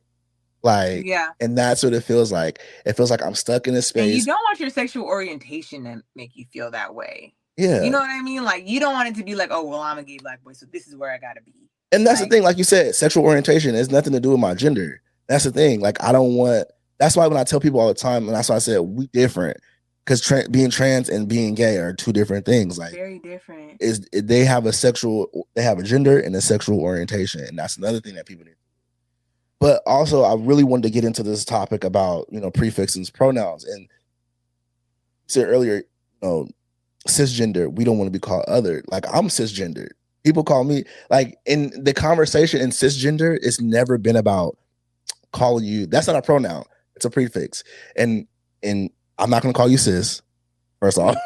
Like, and that's what it feels like. It feels like I'm stuck in a space. And you don't want your sexual orientation to make you feel that way. Yeah. You know what I mean? Like, you don't want it to be like, oh, well, I'm a gay Black boy, so this is where I gotta be. And that's the thing, like you said, sexual orientation has nothing to do with my gender. That's the thing. Like, I don't want, that's why when I tell people all the time, and that's why I said we different, because being trans and being gay are two different things. Like, very different. They have a gender and a sexual orientation. And that's another thing that people need. But also, I really wanted to get into this topic about, you know, prefixes, pronouns. And said earlier, you know, cisgender, we don't want to be called other. Like, I'm cisgendered. People call me, like, in the conversation in cisgender, it's never been about calling you. That's not a pronoun. It's a prefix. And I'm not gonna call you cis. First off,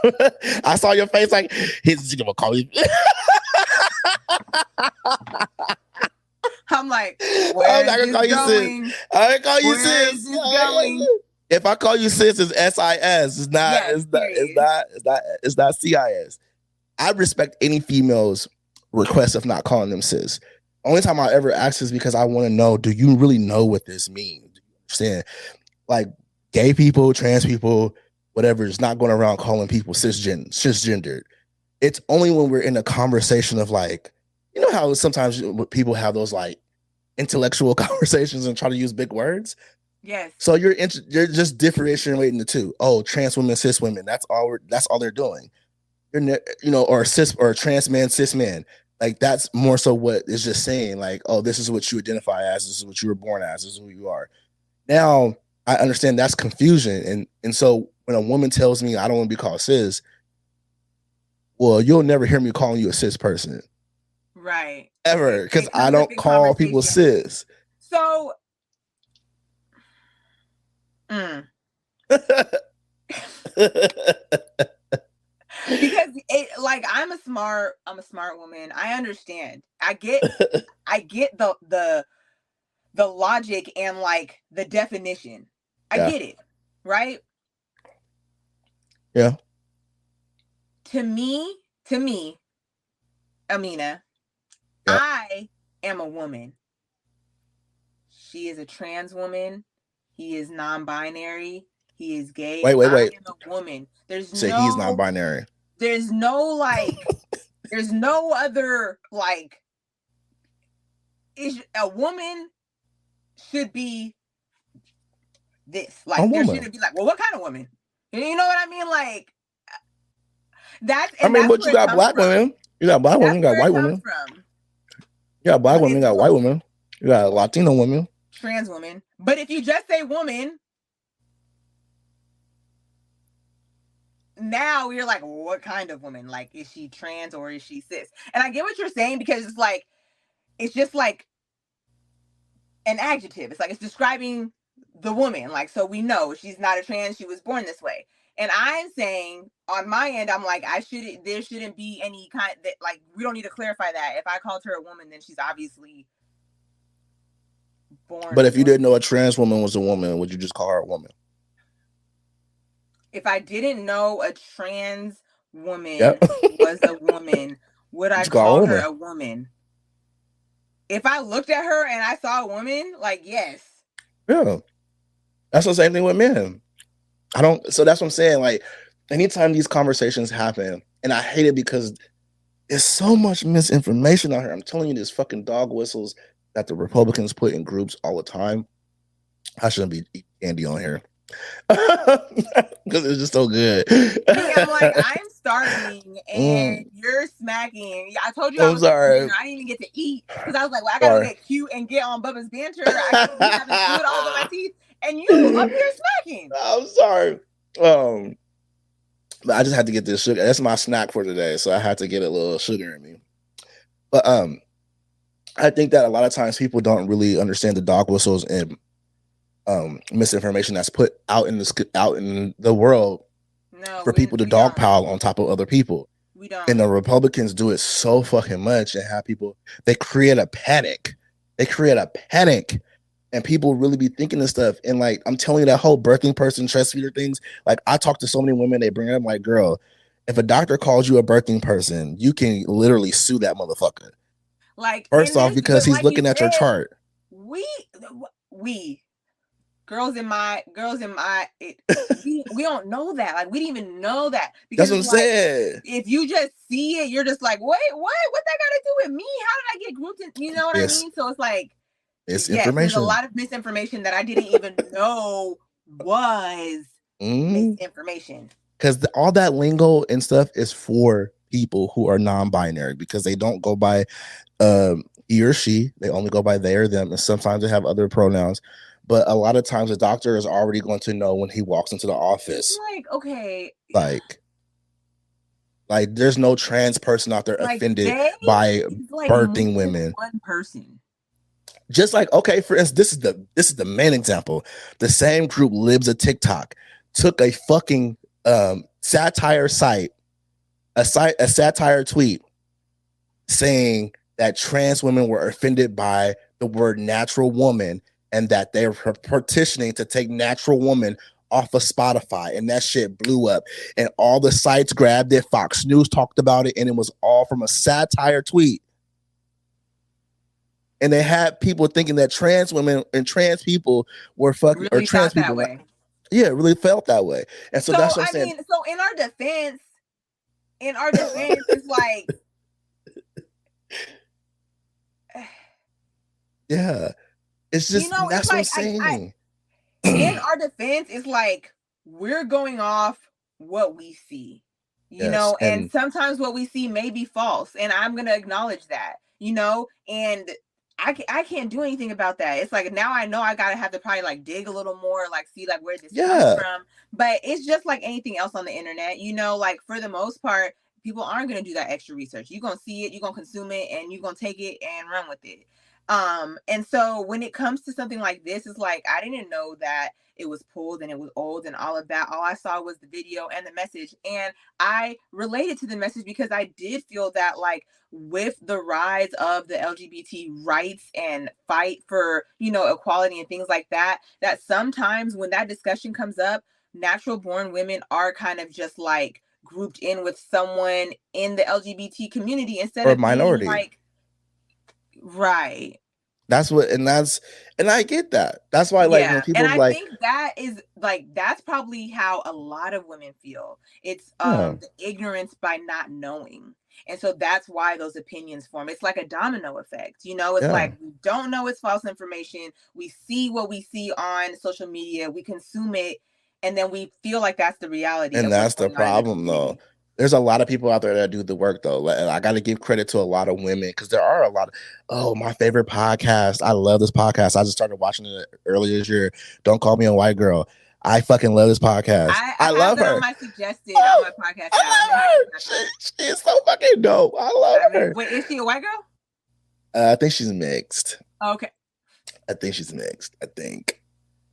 I saw your face like he's gonna call you. I'm like, where is this going? Cis. I ain't call you cis. Going? If I call you cis, it's SIS. It's not. Yes, it's not CIS. I respect any female's request of not calling them cis. Only time I ever ask is because I want to know, do you really know what this means? Do you understand? Like, gay people, trans people, whatever, is not going around calling people cisgendered. It's only when we're in a conversation of like, you know how sometimes people have those like intellectual conversations and try to use big words? Yes. So you're just differentiating the two. Oh, trans women, cis women. That's all they're doing. You know, or cis or trans man, cis man. Like, that's more so what it's just saying. Like, oh, this is what you identify as. This is what you were born as. This is who you are. Now I understand that's confusion, and so when a woman tells me I don't want to be called cis, well, you'll never hear me calling you a cis person. Right. Ever, because I don't call people cis. So because like, I'm a smart woman. I understand. I get the logic and like the definition. I get it. Right? Yeah. To me, Amineh, I am a woman. she is a trans woman. He is non-binary. He is gay. Wait. I am a woman. There's Say he's non-binary. There's no like. There's no other like. Is a woman should be this. Like there shouldn't be like, well, what kind of woman? You know what I mean? Like that's. And I mean, but you got black women. You got black women. You got white women. You got black women. You got white women. You got Latino women. Trans women. But if you just say woman, now you're like, well, what kind of woman? Like, is she trans or is she cis? And I get what you're saying because it's like, it's just like an adjective. It's like it's describing the woman. Like, so we know she's not a trans. She was born this way. And I'm saying on my end, I'm like, there shouldn't be any kind that like, we don't need to clarify that. If I called her a woman, then she's obviously born. But if you didn't know a trans woman was a woman, would you just call her a woman? If I didn't know a trans woman was a woman, would I call her a woman? If I looked at her and I saw a woman, like, yes. Yeah. That's the same thing with men. So that's what I'm saying. Like, anytime these conversations happen, and I hate it because there's so much misinformation out here. I'm telling you, there's fucking dog whistles that the Republicans put in groups all the time. I shouldn't be eating candy on here because it's just so good. I'm like, I'm starving and you're smacking. I told you I'm sorry. I didn't even get to eat because I was like, well, I gotta get cute and get on Bubba's banter. I can't be having food all over my teeth, and you up here smacking. I'm sorry. But I just had to get this sugar. That's my snack for today, so I had to get a little sugar in me. But I think that a lot of times people don't really understand the dog whistles and misinformation that's put out in the world for people to dogpile on top of other people. We don't. And the Republicans do it so fucking much and have people, they create a panic. And people really be thinking this stuff. And like, I'm telling you, that whole birthing person, chest feeder things, like I talk to so many women, they bring it up like, girl, if a doctor calls you a birthing person, you can literally sue that motherfucker. Like, first off, because he's looking at your chart. We girls in my we don't know that. Like, we didn't even know that. Because that's what I'm saying. If you just see it, you're just like, wait, what that got to do with me? How did I get grouped in? You know what I mean? So it's like, it's information. There's a lot of misinformation that I didn't even know was misinformation. Because all that lingo and stuff is for people who are non-binary, because they don't go by he or she. They only go by they or them, and sometimes they have other pronouns. But a lot of times the doctor is already going to know when he walks into the office. It's like, okay. Like there's no trans person out there offended by birthing women. One person. Just like, okay, for instance, this is the main example. The same group, Libs of TikTok, took a fucking satire site, a satire tweet saying that trans women were offended by the word natural woman and that they were petitioning to take natural woman off of Spotify, and that shit blew up. And all the sites grabbed it. Fox News talked about it, and it was all from a satire tweet. And they had people thinking that trans women and trans people were fucking, really or trans people. That way. Yeah, really felt that way. And so that's what I'm saying. So in our defense, it's like, yeah, it's just, that's what I'm saying. In our defense, it's like, we're going off what we see, you know, and sometimes what we see may be false. And I'm going to acknowledge that, you know, and I can't do anything about that. It's like, now I know I gotta have to probably like dig a little more, like see like where this comes from. But it's just like anything else on the internet, you know, like for the most part, people aren't gonna do that extra research. You're gonna see it, you're gonna consume it, and you're gonna take it and run with it. And so when it comes to something like this, it's like, I didn't know that it was pulled and it was old and all of that. All I saw was the video and the message. And I related to the message because I did feel that, like, with the rise of the LGBT rights and fight for, you know, equality and things like that, that sometimes when that discussion comes up, natural born women are kind of just like grouped in with someone in the LGBT community instead of minority. being like, right. That's what, and I get that. That's why, like, when And people I like, think that is like that's probably how a lot of women feel. It's yeah, the ignorance by not knowing. And so that's why those opinions form. It's like a domino effect. It's yeah, like we don't know it's false information. We see what we see on social media, we consume it, and then we feel like that's the reality and of what's that's the going on in the problem, though. community. There's a lot of people out there that do the work, though. Like, I got to give credit to a lot of women because there are a lot of. Oh, my favorite podcast. I love this podcast. I just started watching it earlier this year. Don't Call Me a White Girl. I fucking love this podcast. I I have love that on her. my suggested on Oh, my podcast now. I'm I gonna have love to her. tap in. She is so fucking dope. I love her. Wait, is she a white girl? I think she's mixed. Okay. I think she's mixed. I think.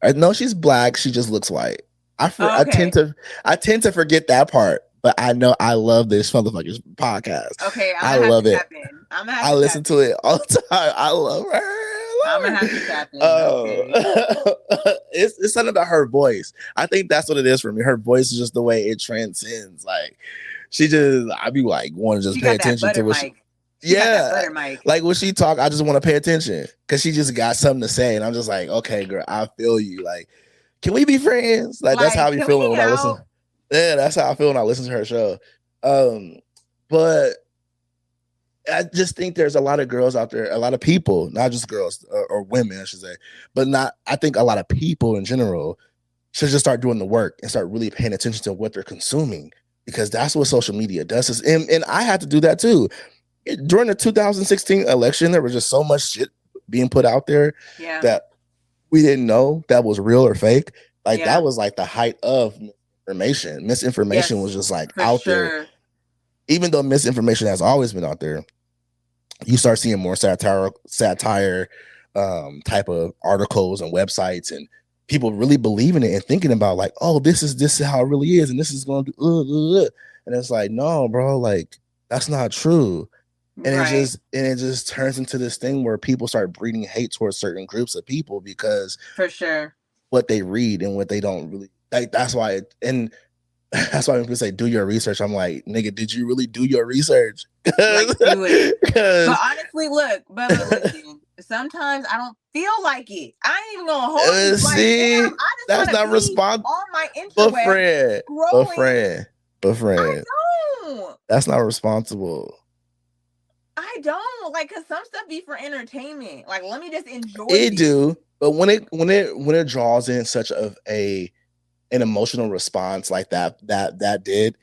I know she's black. She just looks white. I Okay. tend to forget that part, but I know I love this motherfucker's podcast. Okay, I'm I gonna have love to it. tap in. I'm gonna have I to listen tap to in. it all the time. I love her. I'm gonna have to tap in. Okay. It's something about her voice. I think that's what it is for me. Her voice is just the way it transcends. Like I be like want to just She pay got that attention to butter what she. mic. She got that Yeah, butter mic. like when she talk, I just want to pay attention because she just got something to say, and I'm just like, okay, girl, I feel you. Like, can we be friends? Like that's how I be can we feeling hang when I listen. out? Yeah, that's how I feel when I listen to her show. But I just think there's a lot of girls out there, a lot of people, not just girls or women, I should say, but not. I think a lot of people in general should just start doing the work and start really paying attention to what they're consuming because that's what social media does. And I had to do that too. During the 2016 election, there was just so much shit being put out there that we didn't know that was real or fake. Like that was like the height of misinformation. Misinformation was just like out there. Even though misinformation has always been out there, you start seeing more satire type of articles and websites and people really believing it and thinking about like, oh, this is how it really is, and this is going to and it's like, no, bro, like that's not true. And it just turns into this thing where people start breeding hate towards certain groups of people because for sure what they read and what they don't really like. That's why that's why when people say do your research, I'm like, nigga, did you really do your research? Like, do it. But honestly, look, Bubba, listen. Sometimes I don't feel like it. I ain't even gonna hold you. See, like, damn, I just that's not responsible on my interweb. But friend, I don't. That's not responsible. I don't like because some stuff be for entertainment. Like, let me just enjoy it. Do, but when it draws in such an emotional response like that did,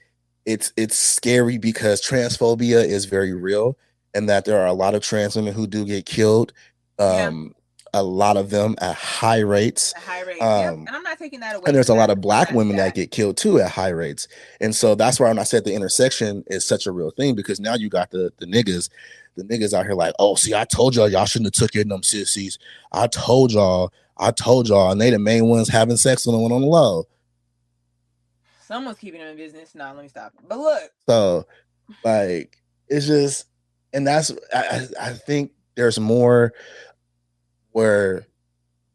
it's scary because transphobia is very real and that there are a lot of trans women who do get killed. A lot of them at high rates. And I'm not taking that away. And there's a lot of black women that get killed too at high rates. And so that's why when I said the intersection is such a real thing, because now you got the niggas out here like, oh, see, I told y'all shouldn't have took it in them sissies. I told y'all, and they the main ones having sex on the low. Someone's keeping them in business. No, let me stop. But look. So, like, it's just, and that's, I think there's more where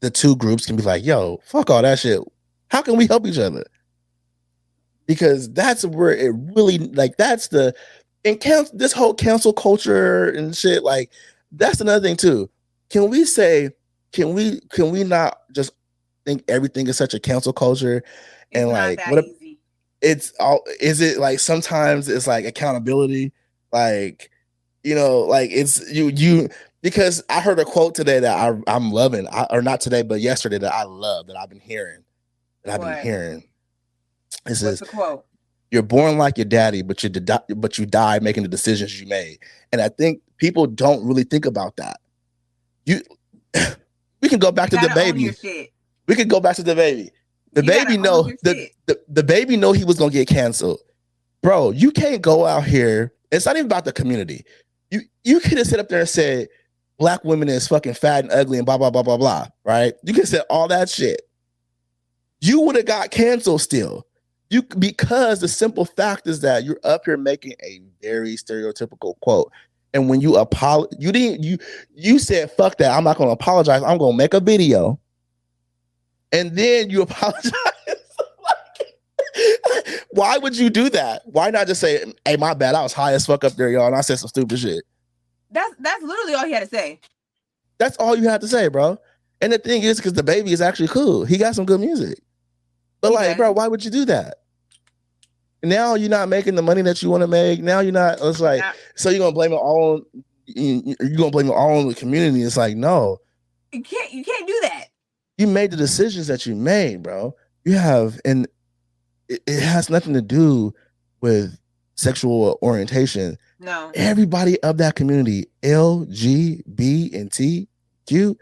the two groups can be like, yo, fuck all that shit. How can we help each other? Because that's where it really, like, that's the, and this whole cancel culture and shit, like, that's another thing too. Can we not just think everything is such a cancel culture? It's and like, what easy. It's all, is it like sometimes it's like accountability, like, like it's you because I heard a quote today that I'm loving, or not today, but yesterday that I love, that I've been hearing. It says, the quote? You're born like your daddy, but you die making the decisions you made. And I think people don't really think about that. We can go back to the baby. We could go back to the baby. The baby know the baby know he was gonna get canceled. Bro, you can't go out here. It's not even about the community. You could have sit up there and said black women is fucking fat and ugly and blah blah blah blah blah. Right? You could have said all that shit. You would have got canceled still. Because the simple fact is that you're up here making a very stereotypical quote. And when you you said, fuck that, I'm not gonna apologize. I'm gonna make a video. And then you apologize. Why would you do that? Why not just say, hey, my bad, I was high as fuck up there, y'all, and I said some stupid shit. That's literally all he had to say. That's all you have to say, bro. And the thing is, because the baby is actually cool. He got some good music. But like, bro, why would you do that? Now you're not making the money that you want to make. Now you're not. It's like, so you're gonna blame it all on you're gonna blame it all on the community. It's like, no. You can't do that. You made the decisions that you made, bro. You have, and it has nothing to do with sexual orientation. No. Everybody of that community, L, G, B, and T, Q,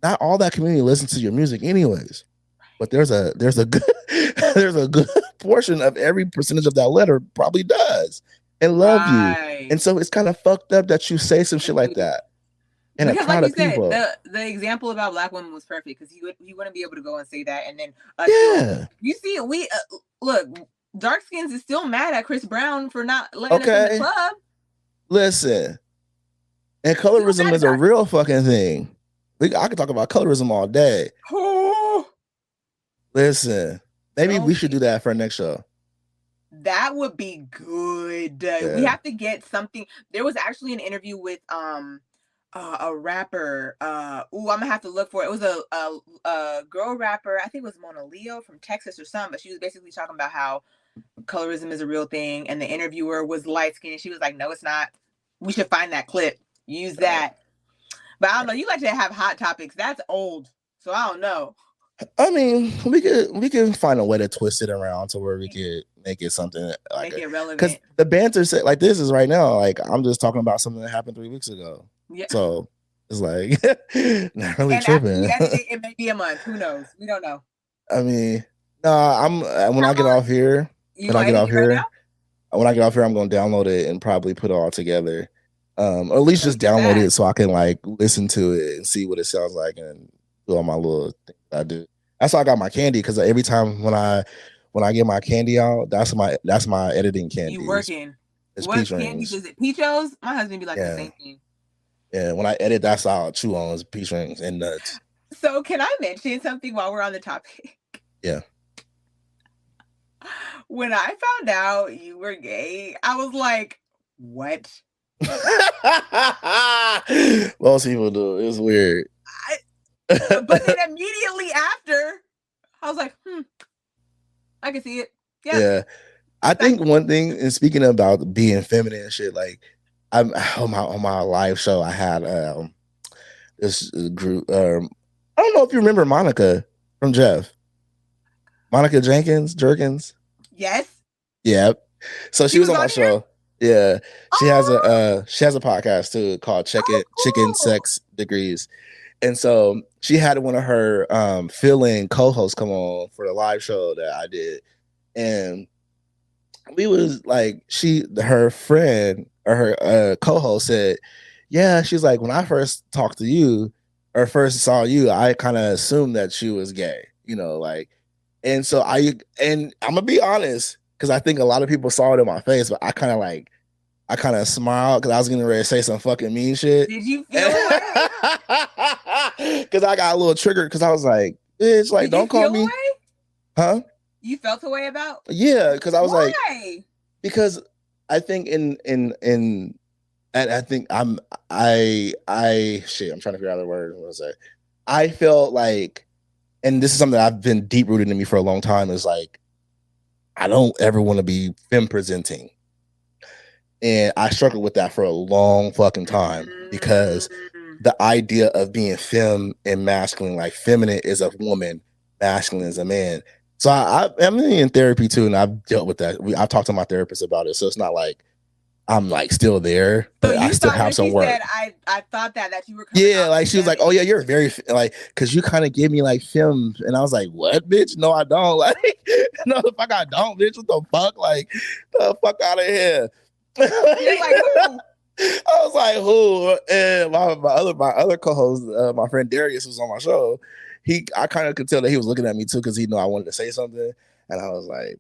not all that community listens to your music anyways. But there's a good there's a good portion of every percentage of that letter probably does and love you. And so it's kind of fucked up that you say some shit like that. And because like you said, the example about Black women was perfect because he wouldn't be able to go and say that. And then you see, we look, dark skins is still mad at Chris Brown for not letting us in the club. Listen, and colorism is a real fucking thing. I could talk about colorism all day. Listen, maybe we should do that for our next show. That would be good. Yeah. We have to get something. There was actually an interview with a rapper. I'm gonna have to look for it. It was a girl rapper. I think it was Mona Leo from Texas or something. But she was basically talking about how colorism is a real thing, and the interviewer was light skinned. She was like, "No, it's not. We should find that clip. Use that." But I don't know. You like to have hot topics. That's old, so I don't know. I mean, we could find a way to twist it around to where we could make it something like make it relevant. Because the banter set like this is right now. Like I'm just talking about something that happened 3 weeks ago. Yeah. So it's like not really tripping. It may be a month. Who knows? We don't know. I mean, when I get off here, I'm gonna download it and probably put it all together. Or at least just download it so I can like listen to it and see what it sounds like and do all my little things I do. That's why I got my candy, because every time when I get my candy out, that's my editing candy. You working? What candy is it? Peachos? My husband be like the same thing. Yeah, when I edit, that's all I chew on is peach rings and nuts. So can I mention something while we're on the topic? Yeah. When I found out you were gay, I was like, what? Most people do. It's weird. But then immediately after, I was like, I can see it. Yeah. I think one thing, and speaking about being feminine and shit, like I'm on my live show, I had this group. I don't know if you remember Monica from Jeff. Monica Jerkins. Yes. Yep. So she was on my show. Yeah. She has a podcast too called Chicken Sex Degrees. And so she had one of her fill-in co-hosts come on for the live show that I did. And we was like, her friend or her co-host said, yeah, she's like, when I first talked to you or first saw you, I kind of assumed that she was gay, like, and so I'm gonna be honest, because I think a lot of people saw it in my face, but I kind of smiled because I was getting ready to say some fucking mean shit. Did you feel it? Because I got a little triggered because I was like, bitch, like, don't call me. Huh? You felt a way about? Yeah, because I was like, because I think and I think I'm trying to figure out the word. What to say? I felt like, and this is something that I've been deep rooted in me for a long time, is like, I don't ever want to be femme presenting. And I struggled with that for a long fucking time, because the idea of being femme and masculine, like feminine is a woman, masculine is a man. So I'm in therapy too, and I've dealt with that. I've talked to my therapist about it, so it's not like I'm like still there, but I still have some work. I thought that you were. Like she was like, "Oh yeah, you're very like," because you kind of give me like femme, and I was like, "What, bitch? No, I don't." Like, no, the fuck I don't, bitch. What the fuck? Like, the fuck out of here. You're like, who? I was like, who? And my other co-host, my friend Darius, was on my show. I kind of could tell that he was looking at me too, because he knew I wanted to say something, and I was like,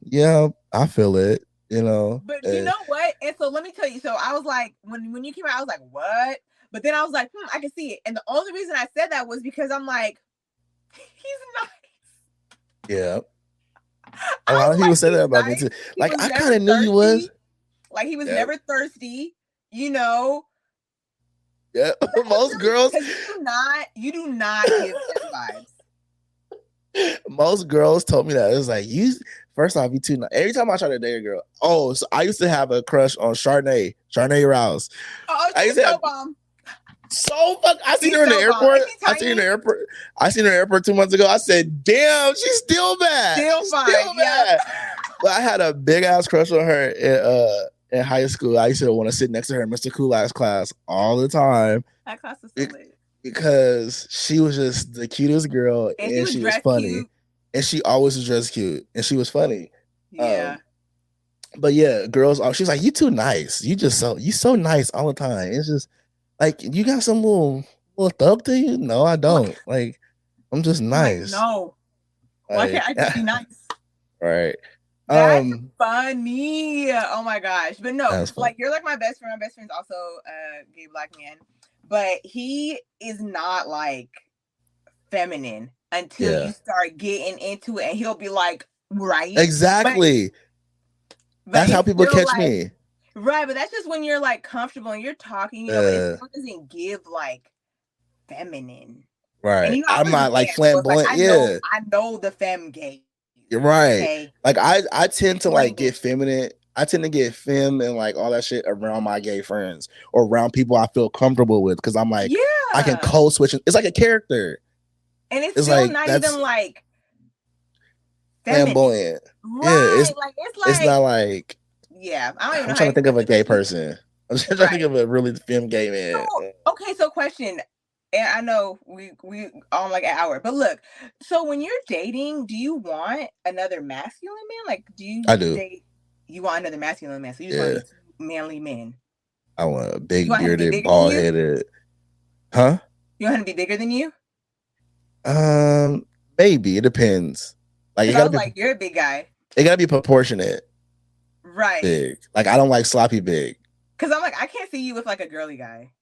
yeah, I feel it, But you know what? And so let me tell you. So I was like, when you came out, I was like, what? But then I was like, I can see it. And the only reason I said that was because I'm like, he's nice. Yeah. A lot of people say that about me too. Like, I kind of knew he was. Like, he was never thirsty, Yeah, Yeah, most girls. Because you do not give them vibes. Most girls told me that. It was like, you, first off, you too nice. Every time I try to date a girl, so I used to have a crush on Charnay Rouse. Oh, she's so bomb. So fuck. I seen her in the airport. I seen her in the airport 2 months ago. I said, damn, she's still bad. Still fine. Yeah. But I had a big ass crush on her in high school. I used to want to sit next to her in Mr. Kulak's class all the time. That class was so lit. Because she was just the cutest girl, and she was funny, cute. And she always was dressed cute, and she was funny. Yeah. But yeah, girls, she's like, you too nice. You so nice all the time. It's just like, you got some little thug to you? No, I don't. Like, I'm just nice. Like, no. Why can't I just be nice? Right. That's funny. Oh my gosh. But no, like, you're like my best friend. My best friend's also a gay black man. But he is not like feminine until you start getting into it, and he'll be like, right. Exactly. But that's how people catch me. Right, but that's just when you're like comfortable and you're talking, you know, but it still doesn't give like feminine. Right. And, you know, I'm not like flamboyant. Like, I know the femme gay. You're right. Okay? Like I tend to like get feminine. I tend to get femme and like all that shit around my gay friends or around people I feel comfortable with, because I'm like, I can code switch. It's like a character. And it's still like, not even like flamboyant. Right. Yeah, it's not like, yeah. I'm trying to think of a gay person. I'm just trying to think of a really femme gay man. So question. And I know we on like an hour, but look, so when you're dating, do you want another masculine man? Like, do you date? You want another masculine man, so you just want manly men. I want a big bearded, bald headed. Huh? You want him to be bigger than you? Maybe it depends. Like, you're a big guy. It gotta be proportionate. Right. Big. Like, I don't like sloppy big. Cause I'm like, I can't see you with like a girly guy.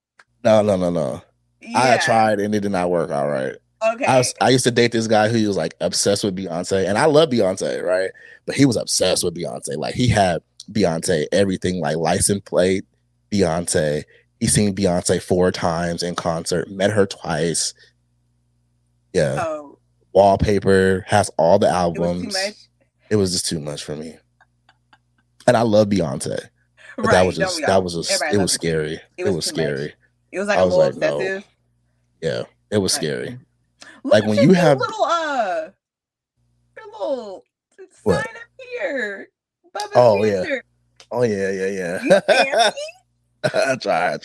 No. Yeah. I tried and it did not work all right. Okay. I used to date this guy who was like obsessed with Beyonce, and I love Beyonce, right? But he was obsessed with Beyonce. Like, he had Beyonce everything, like license plate Beyonce. He seen Beyonce 4 times in concert, met her twice. Yeah. Oh. Wallpaper, has all the albums. It was too much. It was just too much for me. And I love Beyonce. But right. That was just it was scary. It was scary. Much. It was like a little obsessive. No. Yeah. It was scary. Look, like when you have your little sign up here. Bubba's Banter. Oh yeah. You fancy? I try.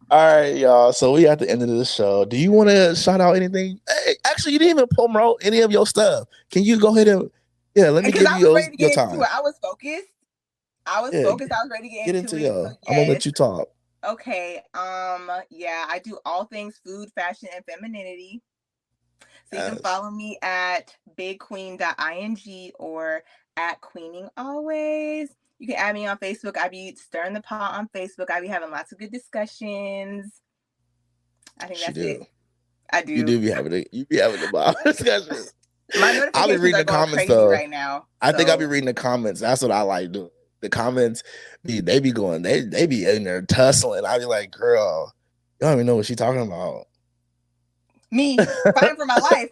All right, y'all. So we at the end of the show. Do you want to shout out anything? Hey, actually, you didn't even promote any of your stuff. Can you go ahead and let me give you your time. I was focused. I was ready to get into it. So yes. I'm gonna let you talk. Okay. I do all things food, fashion, and femininity. So you can follow me at bigqueen.ing or at QueeningAlways. You can add me on Facebook. I be stirring the pot on Facebook. I be having lots of good discussions. I think that's it. I do. You be having the bomb discussions. I'll be reading the comments though. Right now. I think I'll be reading the comments. That's what I like doing. The comments, they be going, they be in there tussling. I be like, girl, you don't even know what she's talking about. Me fighting for my life.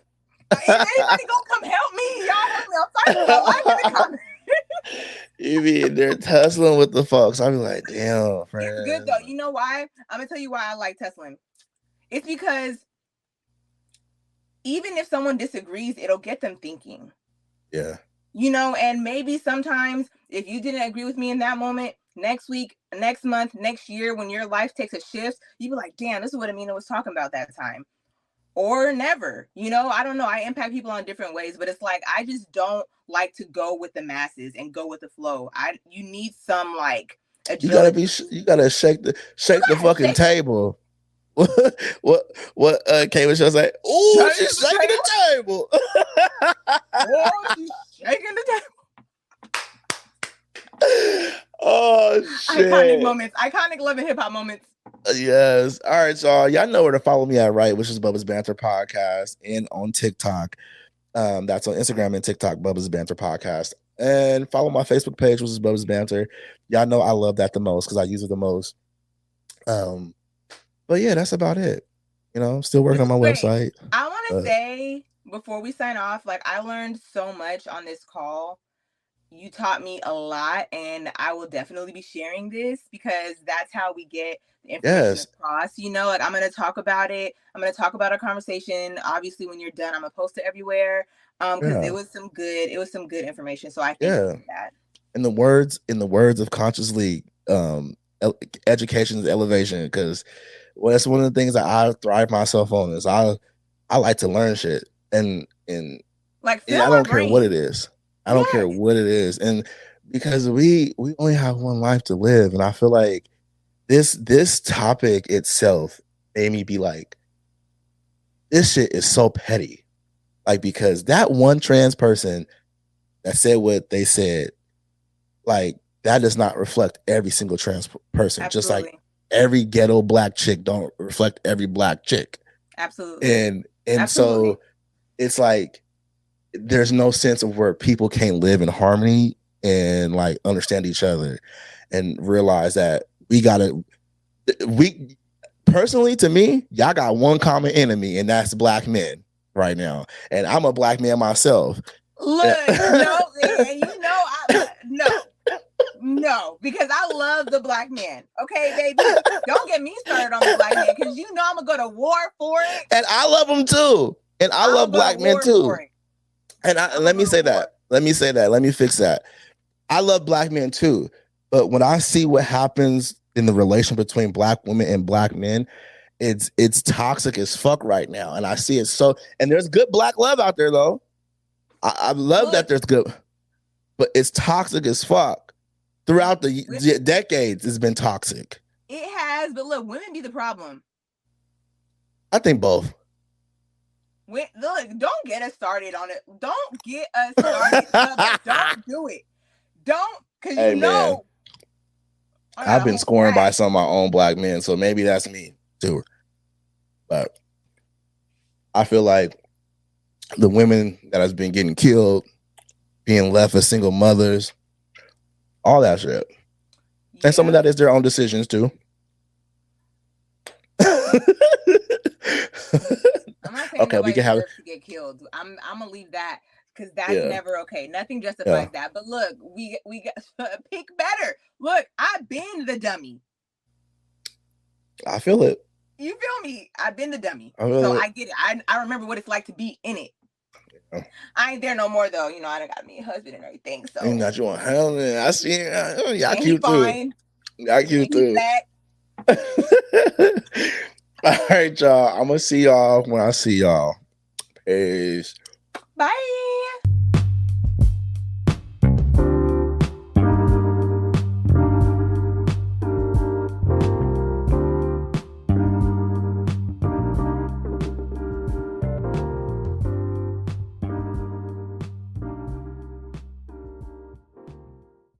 If anybody gonna come help me, y'all help me. I'm fighting for my life in the comments. You be in there tussling with the folks. I be like, damn, friend. It's good though. You know why? I'm gonna tell you why I like tussling. It's because even if someone disagrees, it'll get them thinking. Yeah. You know, and maybe sometimes if you didn't agree with me in that moment, next week, next month, next year, when your life takes a shift, you be like, damn, this is what Amineh was talking about that time. Or never, you know, I don't know. I impact people on different ways, but it's like, I just don't like to go with the masses and go with the flow. You need some like agility. You gotta shake the fucking table. What Kayla should say? Oh, she's shaking the table. Oh, she's shaking the table. Oh shit. Iconic moments. Iconic love and hip hop moments. Yes. All right, y'all know where to follow me at, right? Which is Bubba's Banter Podcast, and on TikTok. That's on Instagram and TikTok, Bubba's Banter Podcast. And follow my Facebook page, which is Bubba's Banter. Y'all know I love that the most because I use it the most. But yeah, that's about it. You know, still working on my website. I want to say before we sign off, like I learned so much on this call. You taught me a lot, and I will definitely be sharing this because that's how we get the information across. You know, like I'm going to talk about it. I'm going to talk about our conversation. Obviously, when you're done, I'm going to post it everywhere. Because it was some good information. So I thank you for that. In the words of Conscious League, education is elevation, because that's one of the things that I thrive myself on is I like to learn shit and like I don't care what it is. I don't care what it is. And because we only have one life to live, and I feel like this topic itself made me be like, this shit is so petty. Like, because that one trans person that said what they said, like, that does not reflect every single trans person. Absolutely. Just like every ghetto black chick don't reflect every black chick. Absolutely. And Absolutely. So it's like there's no sense of where people can't live in harmony and like understand each other and realize that we personally, to me, y'all got one common enemy, and that's black men right now. And I'm a black man myself. Look, no, because I love the black man. Okay, baby, don't get me started on the black man, because you know I'm gonna go to war for it. And I love them too, and I love black men too. And let me say that. Let me fix that. I love black men too, but when I see what happens in the relation between black women and black men, it's toxic as fuck right now, and I see it so. And there's good black love out there though. I love that there's good, but it's toxic as fuck. Throughout the decades, it's been toxic. It has, but look, women be the problem. I think both. Look, don't get us started on it. Don't get us started. Don't do it. Don't, because you know. Man, I've been scorned by some of my own black men, so maybe that's me too. But I feel like the women that has been getting killed, being left as single mothers, all that shit. Yeah. And some of that is their own decisions too. I'm not saying nobody deserves to get killed. I'm gonna leave that, because that's never okay. Nothing justifies that. But look, we got pick better. Look, I've been the dummy. I feel it. You feel me? I've been the dummy. I get it. I remember what it's like to be in it. Yeah. I ain't there no more though. You know, I done got me a husband and everything. So you got you on hell, man. I see y'all cute too. Y'all cute too. All right, y'all. I'm gonna see y'all when I see y'all. Peace. Bye.